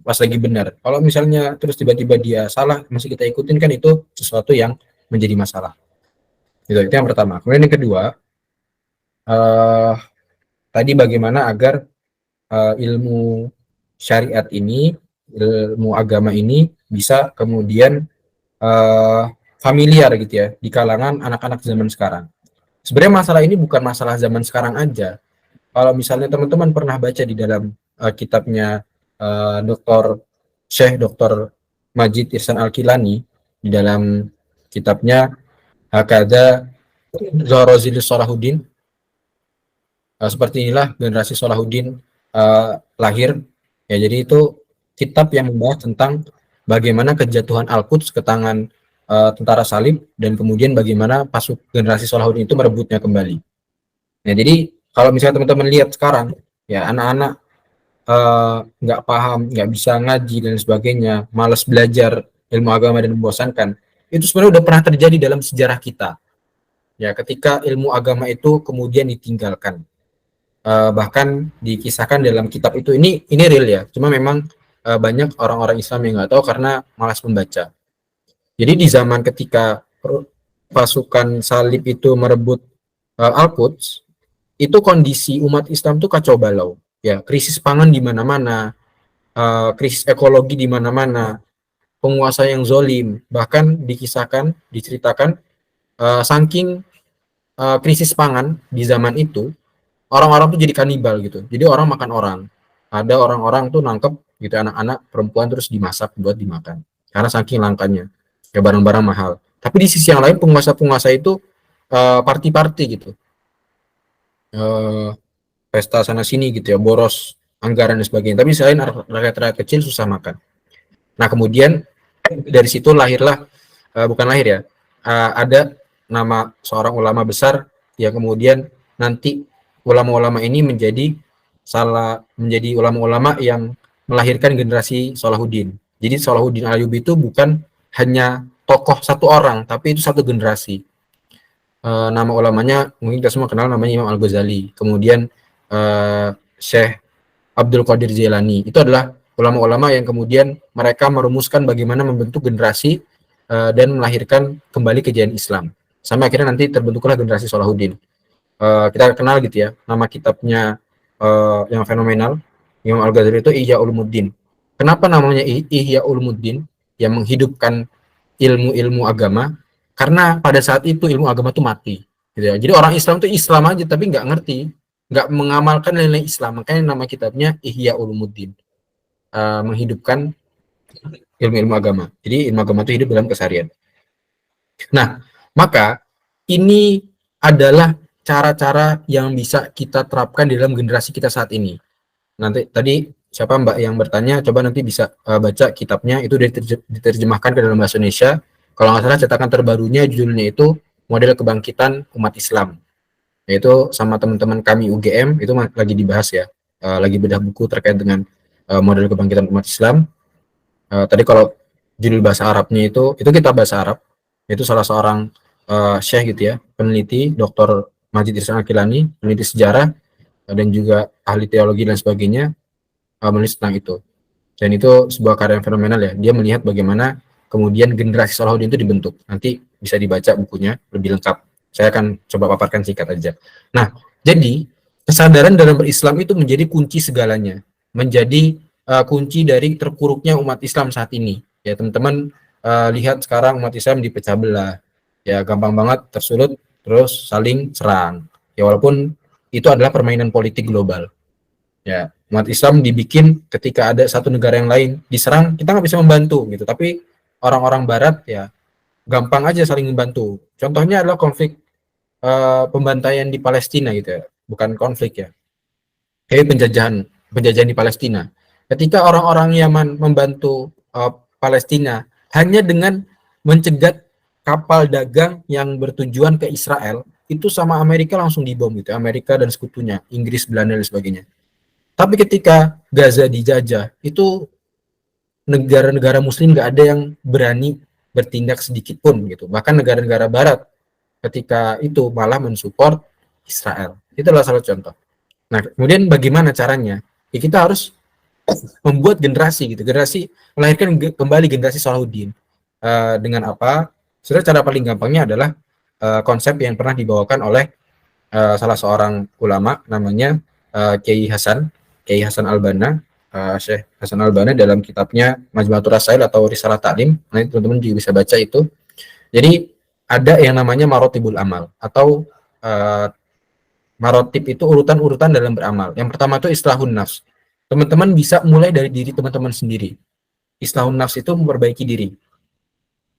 Pas lagi benar. Kalau misalnya terus tiba-tiba dia salah, masih kita ikutin kan itu sesuatu yang menjadi masalah. Itu yang pertama. Kemudian yang kedua, tadi bagaimana agar ilmu syariat ini, ilmu agama ini bisa kemudian familiar gitu ya di kalangan anak-anak zaman sekarang. Sebenarnya masalah ini bukan masalah zaman sekarang aja. Kalau misalnya teman-teman pernah baca di dalam kitabnya Dr. Majid Ihsan Al-Kilani, di dalam kitabnya Hakada Zohrozil Salahuddin, seperti inilah generasi Salahuddin lahir. Ya, jadi itu kitab yang membahas tentang bagaimana kejatuhan Al-Quds ke tangan tentara salib, dan kemudian bagaimana generasi Salahuddin itu merebutnya kembali. Nah, jadi kalau misalnya teman-teman lihat sekarang, ya anak-anak nggak paham, nggak bisa ngaji dan sebagainya, malas belajar ilmu agama dan membosankan, itu sebenarnya udah pernah terjadi dalam sejarah kita. Ya, ketika ilmu agama itu kemudian ditinggalkan. Bahkan dikisahkan dalam kitab itu, ini real ya, cuma memang banyak orang-orang Islam yang nggak tahu karena malas membaca. Jadi di zaman ketika pasukan salib itu merebut Al-Quds, itu kondisi umat Islam tuh kacau balau. Ya, krisis pangan di mana-mana, krisis ekologi di mana-mana, penguasa yang zolim, bahkan dikisahkan, diceritakan, saking krisis pangan di zaman itu, orang-orang tuh jadi kanibal gitu. Jadi orang makan orang. Ada orang-orang tuh nangkep gitu anak-anak perempuan terus dimasak buat dimakan. Karena saking langkanya. Ya barang-barang mahal. Tapi di sisi yang lain penguasa-penguasa itu party-party gitu. Pesta sana sini gitu ya, boros anggaran dan sebagainya. Tapi selain rakyat-rakyat kecil susah makan. Nah, kemudian dari situ lahirlah bukan lahir ya. Ada nama seorang ulama besar yang kemudian nanti ulama-ulama ini menjadi ulama-ulama yang melahirkan generasi Salahuddin. Jadi Salahuddin Ayyubi itu bukan hanya tokoh satu orang, tapi itu satu generasi. Nama ulamanya mungkin kita semua kenal, namanya Imam Al-Ghazali. Kemudian Syekh Abdul Qadir Jailani. Itu adalah ulama-ulama yang kemudian mereka merumuskan bagaimana membentuk generasi dan melahirkan kembali kejayaan Islam. Sampai akhirnya nanti terbentuklah generasi Salahuddin. Kita kenal gitu ya, nama kitabnya yang fenomenal Imam Al-Ghazali itu Ihya Ulumuddin. Kenapa namanya Ihya Ulumuddin, yang menghidupkan ilmu-ilmu agama? Karena pada saat itu ilmu agama itu mati gitu ya. Jadi orang Islam itu Islam aja tapi nggak ngerti, nggak mengamalkan nilai Islam. Makanya nama kitabnya Ihya Ulumuddin, menghidupkan ilmu-ilmu agama. Jadi ilmu agama itu hidup dalam keseharian. Nah, maka ini adalah cara-cara yang bisa kita terapkan di dalam generasi kita saat ini. Nanti tadi siapa Mbak yang bertanya, coba nanti bisa baca kitabnya, itu diterjemahkan ke dalam bahasa Indonesia. Kalau nggak salah cetakan terbarunya judulnya itu Model Kebangkitan Umat Islam. Yaitu sama teman-teman kami UGM itu lagi dibahas ya, lagi bedah buku terkait dengan model kebangkitan umat Islam. Tadi kalau judul bahasa Arabnya itu kitab bahasa Arab, itu salah seorang syekh gitu ya, peneliti Dr. Majid Ihsan Al-Kilani, peneliti sejarah dan juga ahli teologi dan sebagainya, menulis tentang itu. Dan itu sebuah karya yang fenomenal ya. Dia melihat bagaimana kemudian generasi Salahuddin itu dibentuk. Nanti bisa dibaca bukunya lebih lengkap. Saya akan coba paparkan singkat aja. Nah, jadi kesadaran dalam berislam itu menjadi kunci segalanya, menjadi kunci dari terpuruknya umat Islam saat ini. Ya teman-teman, lihat sekarang umat Islam dipecah belah, ya gampang banget tersulut, terus saling serang. Ya walaupun itu adalah permainan politik global. Ya umat Islam dibikin ketika ada satu negara yang lain diserang, kita nggak bisa membantu gitu. Tapi orang-orang Barat ya gampang aja saling membantu. Contohnya adalah konflik pembantaian di Palestina gitu ya, bukan konflik ya, kayak penjajahan di Palestina. Ketika orang-orang Yaman membantu Palestina hanya dengan mencegat kapal dagang yang bertujuan ke Israel, itu sama Amerika langsung dibom gitu, Amerika dan sekutunya, Inggris, Belanda dan sebagainya. Tapi ketika Gaza dijajah, itu negara-negara Muslim nggak ada yang berani bertindak sedikit pun gitu. Bahkan negara-negara Barat ketika itu malah mensupport Israel. Itulah salah contoh. Nah, kemudian bagaimana caranya? Ya, kita harus membuat generasi gitu, melahirkan kembali generasi Salahuddin. Dengan apa? Sebenarnya cara paling gampangnya adalah konsep yang pernah dibawakan oleh salah seorang ulama namanya Kiai Hasan Al-Banna, Syekh Hasan Al-Banna dalam kitabnya Majmu'atur Rasail atau Risalah Ta'lim. Nanti teman-teman juga bisa baca itu. Jadi ada yang namanya marotibul amal atau marotib itu urutan-urutan dalam beramal. Yang pertama itu islahun nafs. Teman-teman bisa mulai dari diri teman-teman sendiri. Islahun nafs itu memperbaiki diri.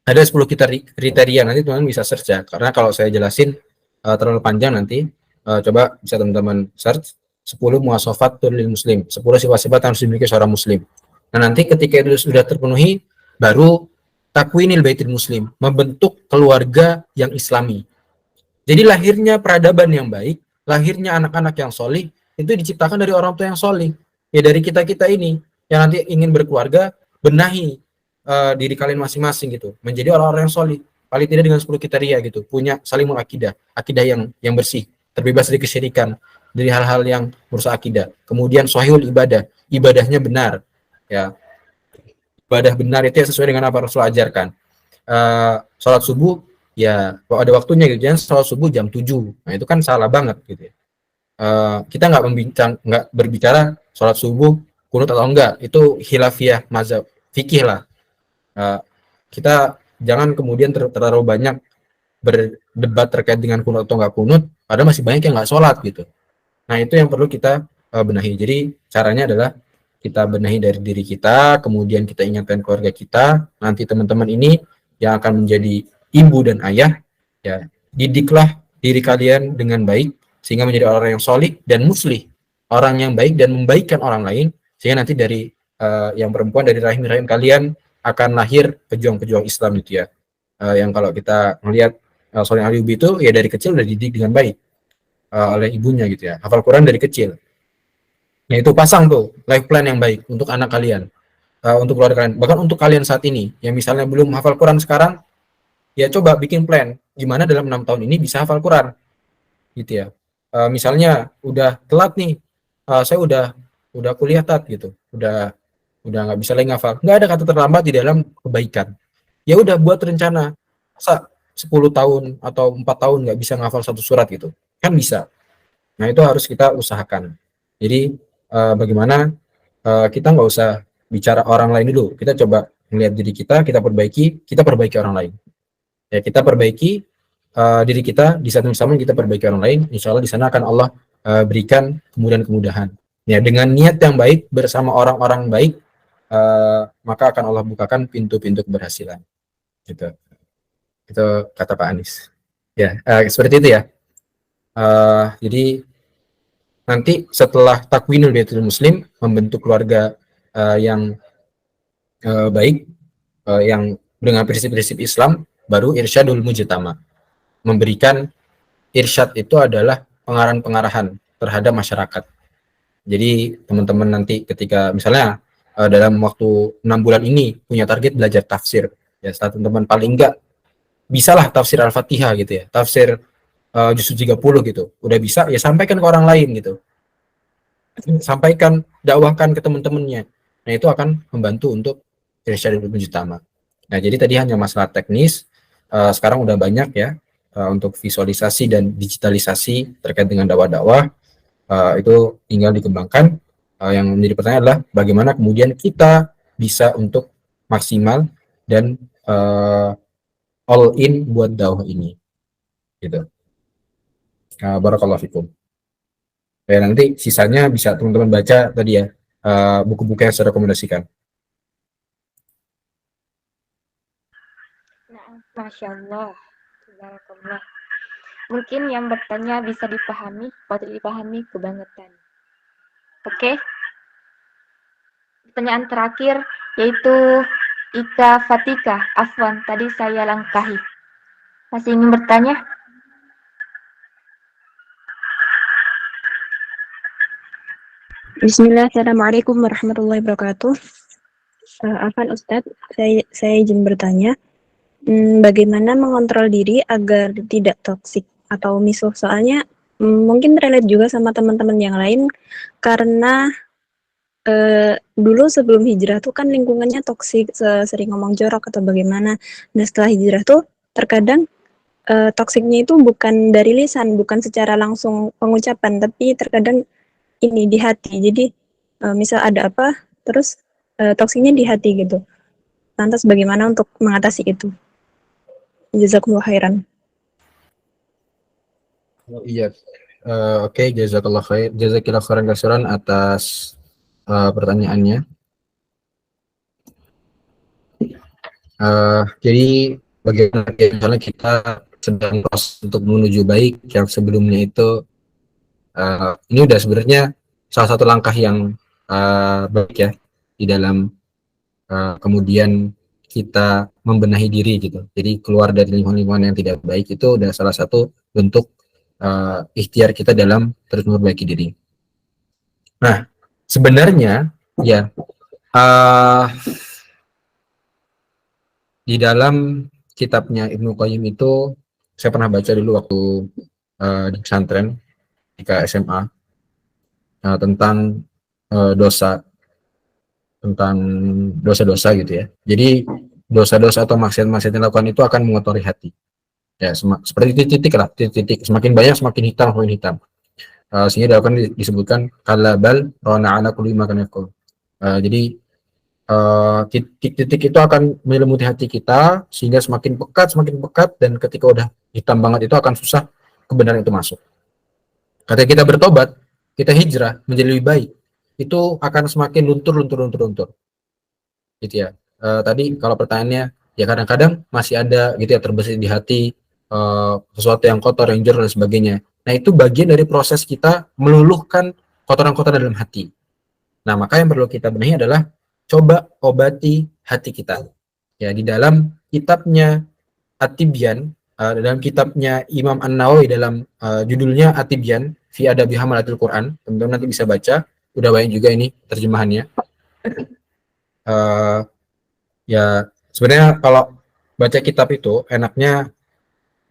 Ada 10 kriteria, nanti teman-teman bisa search ya. Karena kalau saya jelasin terlalu panjang nanti, coba bisa teman-teman search 10 muwasafat lil muslim, 10 sifat-sifat yang harus dimiliki seorang muslim. Nah, nanti ketika itu sudah terpenuhi, baru takwinil baitil muslim, membentuk keluarga yang islami. Jadi lahirnya peradaban yang baik, lahirnya anak-anak yang solih, itu diciptakan dari orang tua yang solih. Ya dari kita-kita ini, yang nanti ingin berkeluarga, benahi diri kalian masing-masing gitu, menjadi orang-orang yang solih. Paling tidak dengan 10 kriteria gitu, punya salimul akidah, akidah yang bersih, terbebas dari kesyirikan, dari hal-hal yang merusak akidah. Kemudian sahihul ibadah, ibadahnya benar. Ya, ibadah benar itu sesuai dengan apa Rasul ajarkan. Sholat subuh ya kalau ada waktunya gitu, jangan sholat subuh jam 7. Nah itu kan salah banget gitu ya. Kita nggak berbicara sholat subuh kunut atau enggak, itu khilafiyah mazhab fikih lah. Kita jangan kemudian terlalu banyak berdebat terkait dengan kunut atau enggak kunut, padahal masih banyak yang nggak sholat gitu. Nah itu yang perlu kita benahi. Jadi caranya adalah kita benahi dari diri kita, kemudian kita ingatkan keluarga kita, nanti teman-teman ini yang akan menjadi ibu dan ayah, ya didiklah diri kalian dengan baik, sehingga menjadi orang yang solih dan muslih, orang yang baik dan membaikkan orang lain, sehingga nanti dari yang perempuan dari rahim-rahim kalian akan lahir pejuang-pejuang Islam gitu ya. Yang kalau kita melihat Soleh Ayyubi itu ya dari kecil udah dididik dengan baik oleh ibunya gitu ya, hafal Quran dari kecil. Nah itu pasang tuh life plan yang baik untuk anak kalian, untuk keluarga kalian, bahkan untuk kalian saat ini yang misalnya belum hafal Quran sekarang, ya coba bikin plan gimana dalam 6 tahun ini bisa hafal Quran gitu ya. Misalnya udah telat nih, saya udah kuliah tat gitu, udah nggak bisa lagi ngafal, nggak ada kata terlambat di dalam kebaikan. Ya udah buat rencana, masa 10 tahun atau 4 tahun nggak bisa ngafal satu surat gitu, kan bisa. Nah itu harus kita usahakan. Jadi bagaimana kita nggak usah bicara orang lain dulu, kita coba melihat diri kita perbaiki orang lain. Ya kita perbaiki diri kita, di saat yang sama kita perbaiki orang lain, insya Allah di sana akan Allah berikan kemudahan-kemudahan. Ya dengan niat yang baik bersama orang-orang baik, maka akan Allah bukakan pintu-pintu keberhasilan. Gitu. Itu kata Pak Anies. Ya seperti itu ya. Jadi nanti setelah takwinul baitul muslim, membentuk keluarga yang baik, yang dengan prinsip-prinsip Islam, baru irsyadul mujtama. Memberikan irsyad itu adalah pengarahan-pengarahan terhadap masyarakat. Jadi teman-teman nanti ketika misalnya dalam waktu 6 bulan ini punya target belajar tafsir, ya teman-teman paling enggak bisalah tafsir Al-Fatihah gitu ya, tafsir juz 30 gitu, udah bisa ya sampaikan ke orang lain gitu, sampaikan, dakwahkan ke teman-temannya. Nah itu akan membantu untuk irsyadul mujtama. Nah jadi tadi hanya masalah teknis, sekarang udah banyak ya untuk visualisasi dan digitalisasi terkait dengan dakwah-dakwah, itu tinggal dikembangkan. Yang menjadi pertanyaan adalah bagaimana kemudian kita bisa untuk maksimal dan all in buat dakwah ini gitu. Barakallahu fikum. Ya, nanti sisanya bisa teman-teman baca tadi ya, buku-buku yang saya rekomendasikan. Nah, Masya Allah. Barakallah. Mungkin yang bertanya bisa dipahami, patut dipahami kebangetan. Oke. Pertanyaan terakhir yaitu Ika Fatika. Afwan, tadi saya langkahi. Masih ingin bertanya? Bismillah, Assalamualaikum warahmatullahi wabarakatuh. Afwan Ustadz, saya izin bertanya, bagaimana mengontrol diri agar tidak toksik atau misuh? Soalnya mungkin relate juga sama teman-teman yang lain, karena dulu sebelum hijrah tuh kan lingkungannya toksik, sering ngomong jorok atau bagaimana. Nah setelah hijrah tuh terkadang toksiknya itu bukan dari lisan, bukan secara langsung pengucapan, tapi terkadang ini di hati. Jadi misal ada apa, terus toksiknya di hati gitu. Lantas bagaimana untuk mengatasi itu? Jazakumullah khairan. Oh, iya. Oke, jazakillah khairan kasiran atas pertanyaannya. Jadi bagaimana misalnya kita sedang proses untuk menuju baik yang sebelumnya itu ini udah sebenarnya salah satu langkah yang baik ya di dalam kemudian kita membenahi diri gitu. Jadi keluar dari lingkungan-lingkungan yang tidak baik itu udah salah satu bentuk ikhtiar kita dalam terus memperbaiki diri. Nah, sebenarnya ya di dalam kitabnya Ibnu Qayyim itu saya pernah baca dulu waktu di pesantren ketika SMA tentang dosa, tentang dosa-dosa gitu ya. Jadi dosa-dosa atau maksiat-maksiat yang dilakukan itu akan mengotori hati. Ya, seperti titik-titik lah, titik-titik. Semakin banyak semakin hitam, semakin hitam. Sehingga dilakukan disebutkan kalabal rona ala kulli makan yakul. Jadi titik-titik itu akan menyelimuti hati kita sehingga semakin pekat, dan ketika udah hitam banget itu akan susah kebenaran itu masuk. Ketika kita bertobat, kita hijrah menjadi lebih baik, itu akan semakin luntur. Gitu ya. Tadi kalau pertanyaannya, ya kadang-kadang masih ada gitu ya terbesit di hati sesuatu yang kotor, yang jorok dan sebagainya. Nah itu bagian dari proses kita meluluhkan kotoran-kotoran dalam hati. Nah maka yang perlu kita benahi adalah coba obati hati kita. Ya di dalam kitabnya At-Tibyan, dalam kitabnya Imam An-Nawawi dalam judulnya At-Tibyan fi Adabi Hamalatil Quran, teman-teman nanti bisa baca. Udah banyak juga ini terjemahannya. Ya sebenarnya kalau baca kitab itu enaknya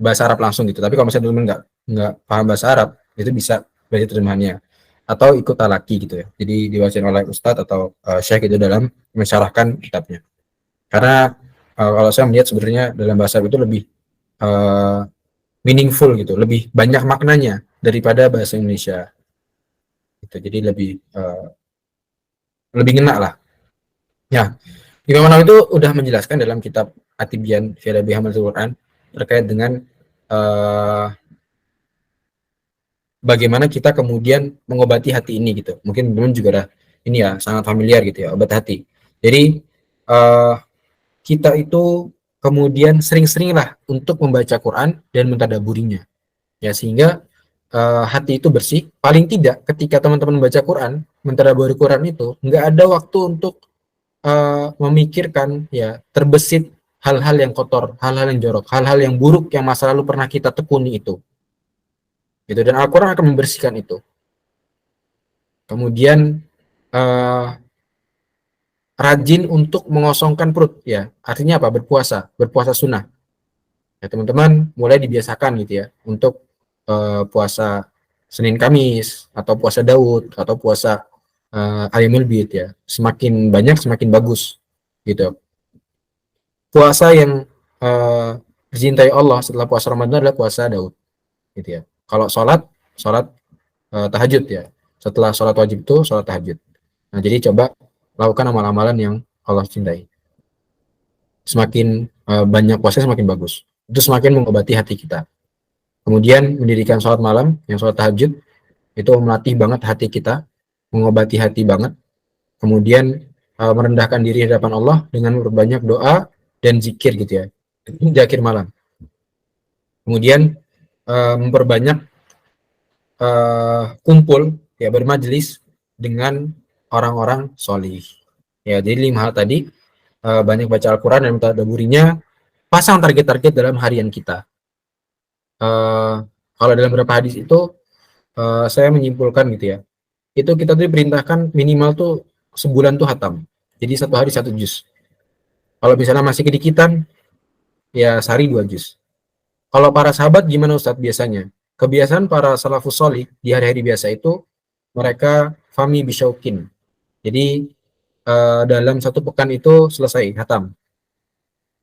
bahasa Arab langsung gitu. Tapi kalau misalnya teman-teman nggak paham bahasa Arab, itu bisa baca terjemahannya atau ikut talaki gitu ya. Jadi dibacain oleh ustadz atau syekh itu dalam mensyarahkan kitabnya. Karena kalau saya melihat sebenarnya dalam bahasa Arab itu lebih meaningful gitu, lebih banyak maknanya daripada bahasa Indonesia. Gitu. Jadi lebih ngena lah. Ya, Imam Nawawi itu udah menjelaskan dalam kitab At-Tibyan fi Adabi Hamalatil Quran terkait dengan bagaimana kita kemudian mengobati hati ini gitu. Mungkin teman-teman juga udah ini ya sangat familiar gitu ya, obat hati. Jadi kita itu kemudian sering-seringlah untuk membaca Quran dan mentadaburinya. Ya sehingga hati itu bersih. Paling tidak ketika teman-teman membaca Quran, mentadaburi Quran itu nggak ada waktu untuk memikirkan ya terbesit hal-hal yang kotor, hal-hal yang jorok, hal-hal yang buruk yang masa lalu pernah kita tekuni itu. Gitu, dan Al-Quran akan membersihkan itu. Kemudian rajin untuk mengosongkan perut ya. Artinya apa? Berpuasa sunnah. Ya teman-teman mulai dibiasakan gitu ya untuk puasa Senin Kamis atau puasa Daud atau puasa Ayyamul Bid ya. Semakin banyak semakin bagus gitu. Puasa yang dicintai Allah setelah puasa Ramadan adalah puasa Daud gitu ya. Kalau sholat tahajud ya. Setelah sholat wajib itu sholat tahajud. Nah jadi coba lakukan amalan-amalan yang Allah cintai. Semakin banyak puasa semakin bagus. Itu semakin mengobati hati kita. Kemudian mendirikan sholat malam, yang sholat tahajud itu melatih banget hati kita, mengobati hati banget. Kemudian merendahkan diri di hadapan Allah dengan berbanyak doa dan zikir gitu ya di akhir malam. Kemudian memperbanyak kumpul ya bermajelis dengan orang-orang solih. Ya jadi 5 hal tadi, banyak baca Al-Quran dan mentadaburinya, pasang target-target dalam harian kita. Kalau dalam beberapa hadis itu saya menyimpulkan gitu ya, itu kita tuh diperintahkan minimal tuh sebulan tuh hatam. Jadi 1 hari 1 juz. Kalau misalnya masih kedikitan, ya sehari 2 juz. Kalau para sahabat gimana Ustadz biasanya? Kebiasaan para salafus sholih di hari-hari biasa itu mereka fami bisyaukin. Jadi dalam 1 pekan itu selesai hatam.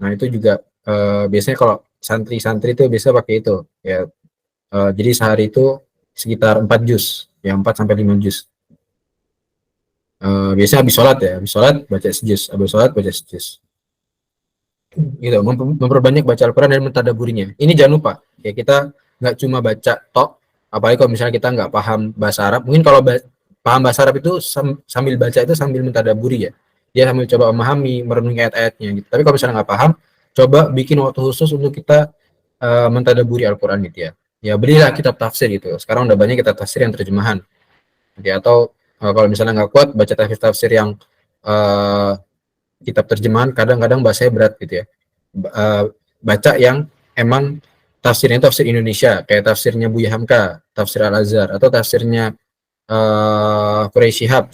Nah itu juga biasanya kalau santri-santri itu biasa pakai itu ya. Jadi sehari itu sekitar 4 juz, ya 4 sampai 5 juz. Biasanya habis sholat baca sejuz, habis sholat baca sejuz. Gitu, memperbanyak baca Al-Quran dan mentadaburinya. Ini jangan lupa ya, kita nggak cuma baca tok, Apalagi kalau misalnya kita nggak paham bahasa Arab, mungkin kalau paham bahasa Arab itu sambil baca itu sambil mentadaburi ya. Dia sambil coba memahami, merenungi ayat-ayatnya gitu. Tapi kalau misalnya nggak paham, coba bikin waktu khusus untuk kita mentadaburi Al-Quran gitu ya. Ya belilah kitab tafsir gitu. Sekarang udah banyak kitab tafsir yang terjemahan. Gitu, atau kalau misalnya nggak kuat, baca tafsir yang kitab terjemahan, kadang-kadang bahasanya berat gitu ya. Baca yang emang tafsirnya tafsir Indonesia, kayak tafsirnya Buya Hamka, tafsir Al-Azhar, atau tafsirnya Quraisy Shihab,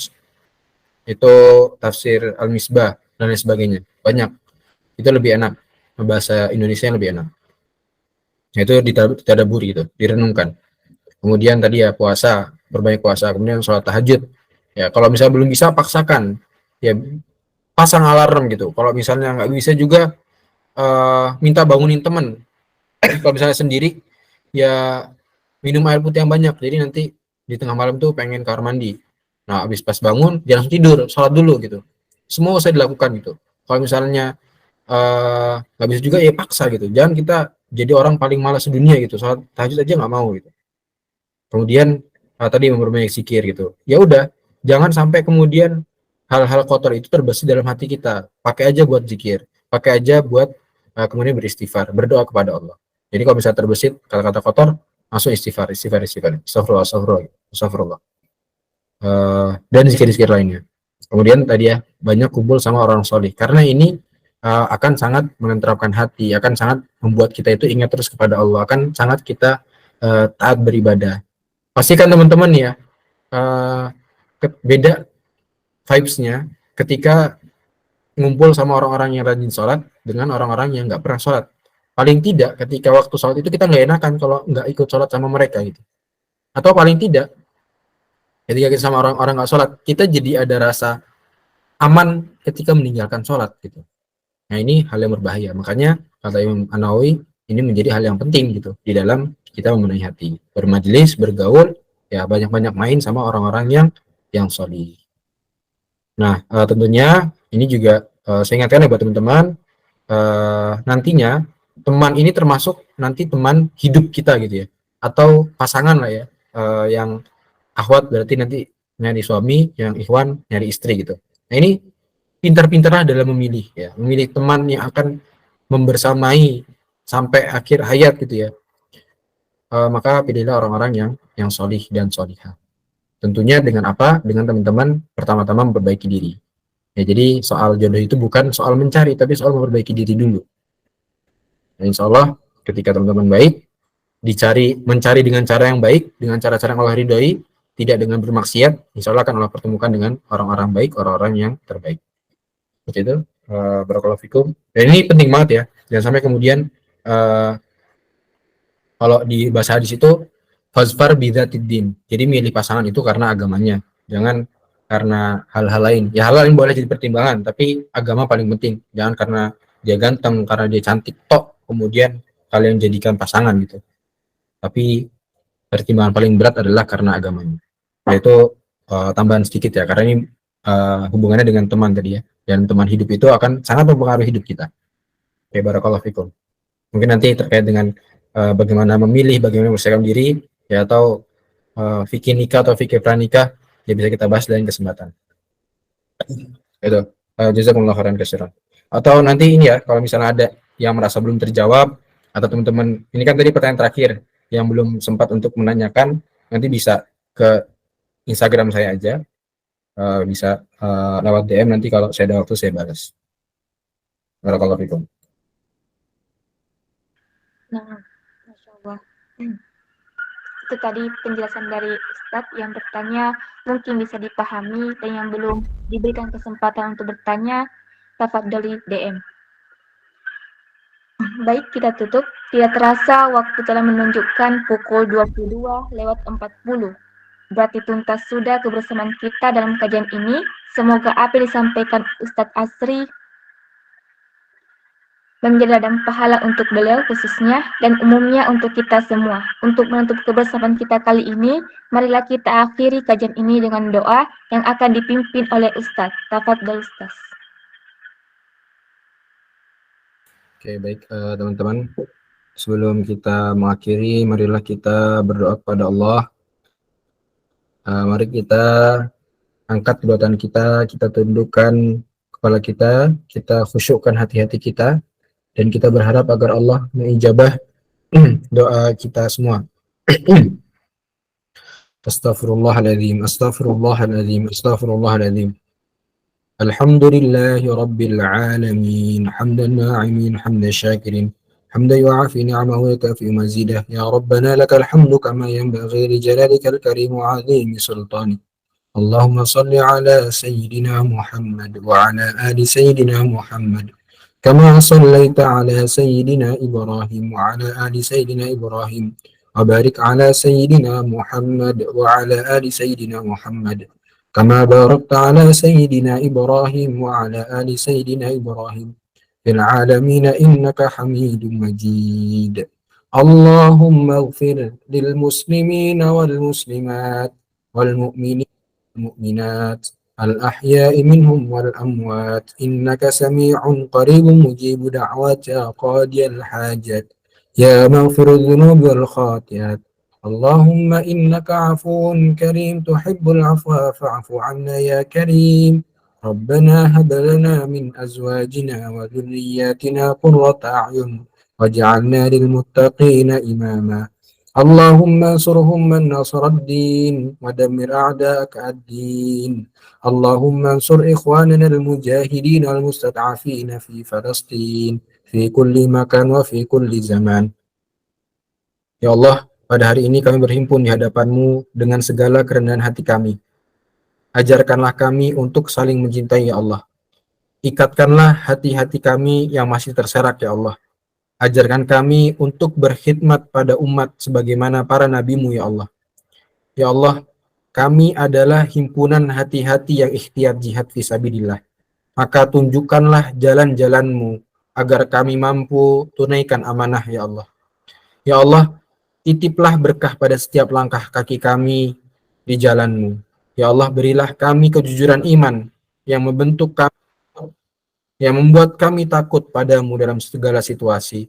itu tafsir Al-Misbah, dan lain sebagainya. Banyak. Itu lebih enak. Bahasa Indonesia yang lebih enak. Nah, itu ditadaburi gitu, direnungkan. Kemudian tadi ya puasa, berbanyak puasa, kemudian sholat tahajud. Ya, kalau misalnya belum bisa, paksakan. Ya, pasang alarm gitu. Kalau misalnya nggak bisa juga, minta bangunin teman. Kalau misalnya sendiri, ya minum air putih yang banyak. Jadi nanti di tengah malam tuh pengen kamar mandi. Nah, habis pas bangun, jangan langsung tidur, sholat dulu gitu. Semua usah dilakukan gitu. Kalau misalnya nggak bisa juga, ya paksa gitu. Jangan kita jadi orang paling malas sedunia gitu. Sholat tahajud aja nggak mau gitu. Kemudian tadi memperbanyak zikir gitu. Ya udah, jangan sampai kemudian hal-hal kotor itu terbesit dalam hati kita. Pakai aja buat zikir, pakai aja buat kemudian beristighfar, berdoa kepada Allah. Jadi kalau bisa terbesit kata-kata kotor, langsung istighfar, astagfirullah, astagfirullah. Dan zikir-zikir lainnya. Kemudian tadi ya, banyak kumpul sama orang soleh, karena ini akan sangat menenteramkan hati, akan sangat membuat kita itu ingat terus kepada Allah, akan sangat kita taat beribadah. Pastikan teman-teman ya, beda vibes-nya ketika ngumpul sama orang-orang yang rajin sholat dengan orang-orang yang nggak pernah sholat. Paling tidak ketika waktu sholat itu kita nggak enakan kalau nggak ikut sholat sama mereka gitu. Atau paling tidak ketika kita sama orang-orang nggak sholat, kita jadi ada rasa aman ketika meninggalkan sholat gitu. Nah, ini hal yang berbahaya. Makanya kata Imam An-Nawawi, ini menjadi hal yang penting gitu di dalam kita membenahi hati, bermajelis, bergaul, ya banyak-banyak main sama orang-orang yang sholih. Nah, tentunya ini juga saya ingatkan ya buat teman-teman, nantinya teman ini termasuk nanti teman hidup kita gitu ya, atau pasangan lah ya, yang akhwat berarti nanti nyari suami, yang ikhwan nyari istri gitu. Nah, ini pintar-pintarlah dalam memilih ya, memilih teman yang akan membersamai sampai akhir hayat gitu ya. Maka pilihlah orang-orang yang solih dan solihah. Tentunya dengan apa? Dengan teman-teman pertama-tama memperbaiki diri. Ya, jadi soal jodoh itu bukan soal mencari, tapi soal memperbaiki diri dulu. Nah, insya Allah ketika teman-teman baik, mencari dengan cara yang baik, dengan cara-cara yang Allah ridhoi, tidak dengan bermaksiat, insya Allah akan Allah pertemukan dengan orang-orang baik, orang-orang yang terbaik. Seperti itu. Barakallahu fikum. Dan ini penting banget ya. Jangan sampai kemudian kalau di bahasa hadis itu fazfar bidzatiddin. Jadi milih pasangan itu karena agamanya. Jangan karena hal-hal lain. Ya hal lain boleh jadi pertimbangan, tapi agama paling penting. Jangan karena dia ganteng, karena dia cantik tok, kemudian kalian jadikan pasangan gitu. Tapi pertimbangan paling berat adalah karena agamanya. Yaitu tambahan sedikit ya, karena ini hubungannya dengan teman tadi ya. Dan teman hidup itu akan sangat mempengaruhi hidup kita. Oke, barakallahu fikum. Mungkin nanti terkait dengan bagaimana memilih, bagaimana mempersiapkan diri, ya, atau fikih nikah atau fikih pranikah, ya bisa kita bahas dalam kesempatan. Itu. Jazakumullah khairan katsiran. Atau nanti ini ya, kalau misalnya ada yang merasa belum terjawab, atau teman-teman, ini kan tadi pertanyaan terakhir, yang belum sempat untuk menanyakan, nanti bisa ke Instagram saya aja, bisa lewat DM, nanti kalau saya ada waktu saya balas. Barakallahu fikum. Nah, Masya Allah. Itu tadi penjelasan dari Ustadz yang bertanya mungkin bisa dipahami, dan yang belum diberikan kesempatan untuk bertanya, tafadhali DM. Baik, kita tutup. Tidak terasa waktu telah menunjukkan pukul 22:40. Berarti tuntas sudah kebersamaan kita dalam kajian ini. Semoga apa yang disampaikan Ustadz Asri menjadi ladang pahala untuk beliau khususnya, dan umumnya untuk kita semua. Untuk menutup kebersamaan kita kali ini, marilah kita akhiri kajian ini dengan doa yang akan dipimpin oleh Ustadz. Tafadhol Ustadz. Oke, baik teman-teman. Sebelum kita mengakhiri, marilah kita berdoa kepada Allah. Mari kita angkat kedua tangan kita tundukkan kepala kita khusyukkan hati-hati kita, dan kita berharap agar Allah mengijabah doa kita semua. Astaghfirullahaladzim, astaghfirullahaladzim, astaghfirullahaladzim. Alhamdulillahi rabbil alamin, hamdan na'imin, hamdan syakirin, hamdan yu'afi ni'amahu wa yakafi mazidah. Ya Rabbana lakal hamdu kama yanbaghi li jalalikal karim wa 'azimi sultani. Allahumma salli ala sayyidina Muhammad wa ala ali sayyidina Muhammad kama sallaita ala sayyidina Ibrahim wa ala ali sayyidina Ibrahim wa barik ala sayyidina Muhammad wa ala ali sayyidina Muhammad kama barakta ala sayyidina Ibrahim wa ala ali sayyidina Ibrahim fil alamin innaka Hamidum Majid. Allahumma ighfir lil muslimina wal muslimat wal mu'minin المؤمنات الأحياء منهم والأموات إنك سميع قريب مجيب دعوات قاضي الحاجات يا مغفر الذنوب والخاطئات. اللهم إنك عفو كريم تحب العفو فاعف عنا يا كريم. ربنا هب لنا من أزواجنا وذرياتنا قرة أعين واجعلنا للمتقين إماما. اللهم انصرهم من نصر الدين ودمر أعداءك الدين. اللهم انصر إخواننا المجاهدين المستضعفين في فلسطين في كل مكان وفي كل زمان. Ya Allah, pada hari ini kami berhimpun di hadapan-Mu dengan segala kerendahan hati kami. Ajarkanlah kami untuk saling mencintai ya Allah. Ikatkanlah hati-hati kami yang masih terserak ya Allah. Ajarkan kami untuk berkhidmat pada umat sebagaimana para nabi-Mu ya Allah. Ya Allah, kami adalah himpunan hati-hati yang ikhtiar jihad fisabilillah. Maka tunjukkanlah jalan-jalan-Mu agar kami mampu tunaikan amanah ya Allah. Ya Allah, titiplah berkah pada setiap langkah kaki kami di jalan-Mu. Ya Allah, berilah kami kejujuran iman yang membentuk kami, yang membuat kami takut padamu dalam segala situasi.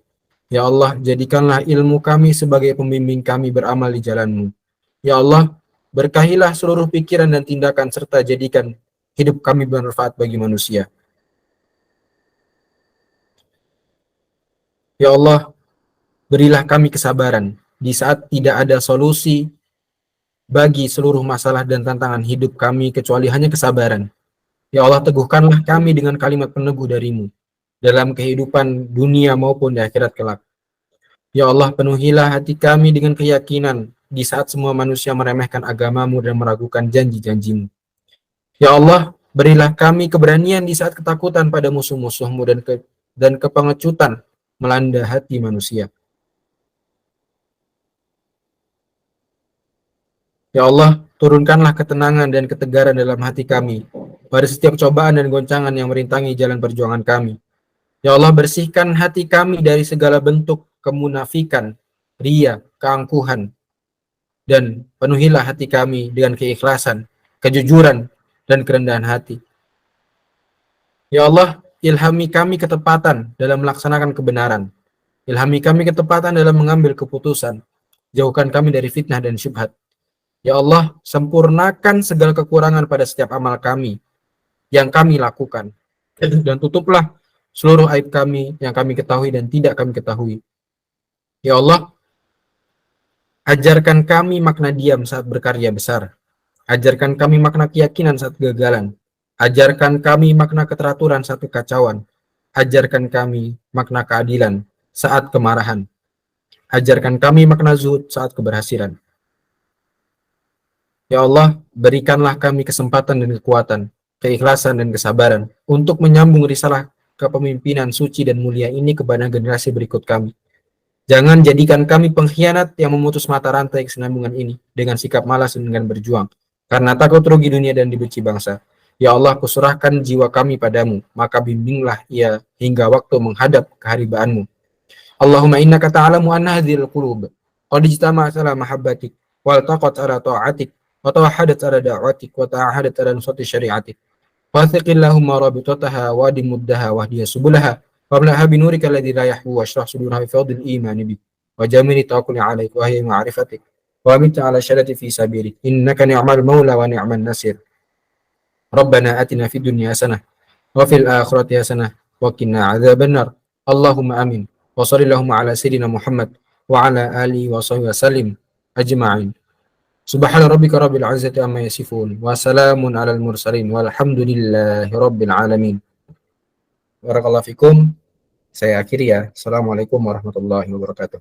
Ya Allah, jadikanlah ilmu kami sebagai pembimbing kami beramal di jalan-Mu. Ya Allah, berkahilah seluruh pikiran dan tindakan serta jadikan hidup kami bermanfaat bagi manusia. Ya Allah, berilah kami kesabaran di saat tidak ada solusi bagi seluruh masalah dan tantangan hidup kami kecuali hanya kesabaran. Ya Allah, teguhkanlah kami dengan kalimat peneguh dari-Mu dalam kehidupan dunia maupun di akhirat kelak. Ya Allah, penuhilah hati kami dengan keyakinan di saat semua manusia meremehkan agama-Mu dan meragukan janji-janji-Mu. Ya Allah, berilah kami keberanian di saat ketakutan pada musuh-musuh-Mu dan kepengecutan melanda hati manusia. Ya Allah, turunkanlah ketenangan dan ketegaran dalam hati kami pada setiap cobaan dan goncangan yang merintangi jalan perjuangan kami. Ya Allah, bersihkan hati kami dari segala bentuk kemunafikan, ria, keangkuhan, dan penuhilah hati kami dengan keikhlasan, kejujuran, dan kerendahan hati. Ya Allah, ilhami kami ketepatan dalam melaksanakan kebenaran. Ilhami kami ketepatan dalam mengambil keputusan. Jauhkan kami dari fitnah dan syubhat. Ya Allah, sempurnakan segala kekurangan pada setiap amal kami yang kami lakukan. Dan tutuplah seluruh aib kami yang kami ketahui dan tidak kami ketahui. Ya Allah, ajarkan kami makna diam saat berkarya besar. Ajarkan kami makna keyakinan saat kegagalan. Ajarkan kami makna keteraturan saat kekacauan. Ajarkan kami makna keadilan saat kemarahan. Ajarkan kami makna zuhud saat keberhasilan. Ya Allah, berikanlah kami kesempatan dan kekuatan, keikhlasan dan kesabaran untuk menyambung risalah kepemimpinan suci dan mulia ini kepada generasi berikut kami. Jangan jadikan kami pengkhianat yang memutus mata rantai kesinambungan ini dengan sikap malas dan dengan berjuang, karena takut rugi dunia dan dibenci bangsa. Ya Allah, kuserahkan jiwa kami padamu, maka bimbinglah ia hingga waktu menghadap keharibaanmu. Allahumma innaka ta'alamu anna hadhil qulub qad ijtama'at ala mahabbatik wal taqat ala ta'atik wa tawahadat ala da'watik wa ta'ahadat ala nusrati syari'atik. Fathiqillahumma rabitataha wa dimuddaha wa hdiya subulaha واملأها بنورك الذي لا يحبو واشرح صدورها بفضل الإيمان بك وجميل التوكل عليك وهي معرفتك وأمت على شهادة في سبيلك إنك نعم المولى ونعم النصير ربنا آتنا في الدنيا حسنة وفي الآخرة حسنة وقنا عذاب النار اللهم آمين وصل اللهم على سيدنا محمد وعلى آله وصحبه وسلم أجمعين سبحان ربك رب العزة عما يصفون وسلام على المرسلين والحمد لله رب العالمين. Barakallahu fikum. Saya akhiri ya. Assalamualaikum warahmatullahi wabarakatuh.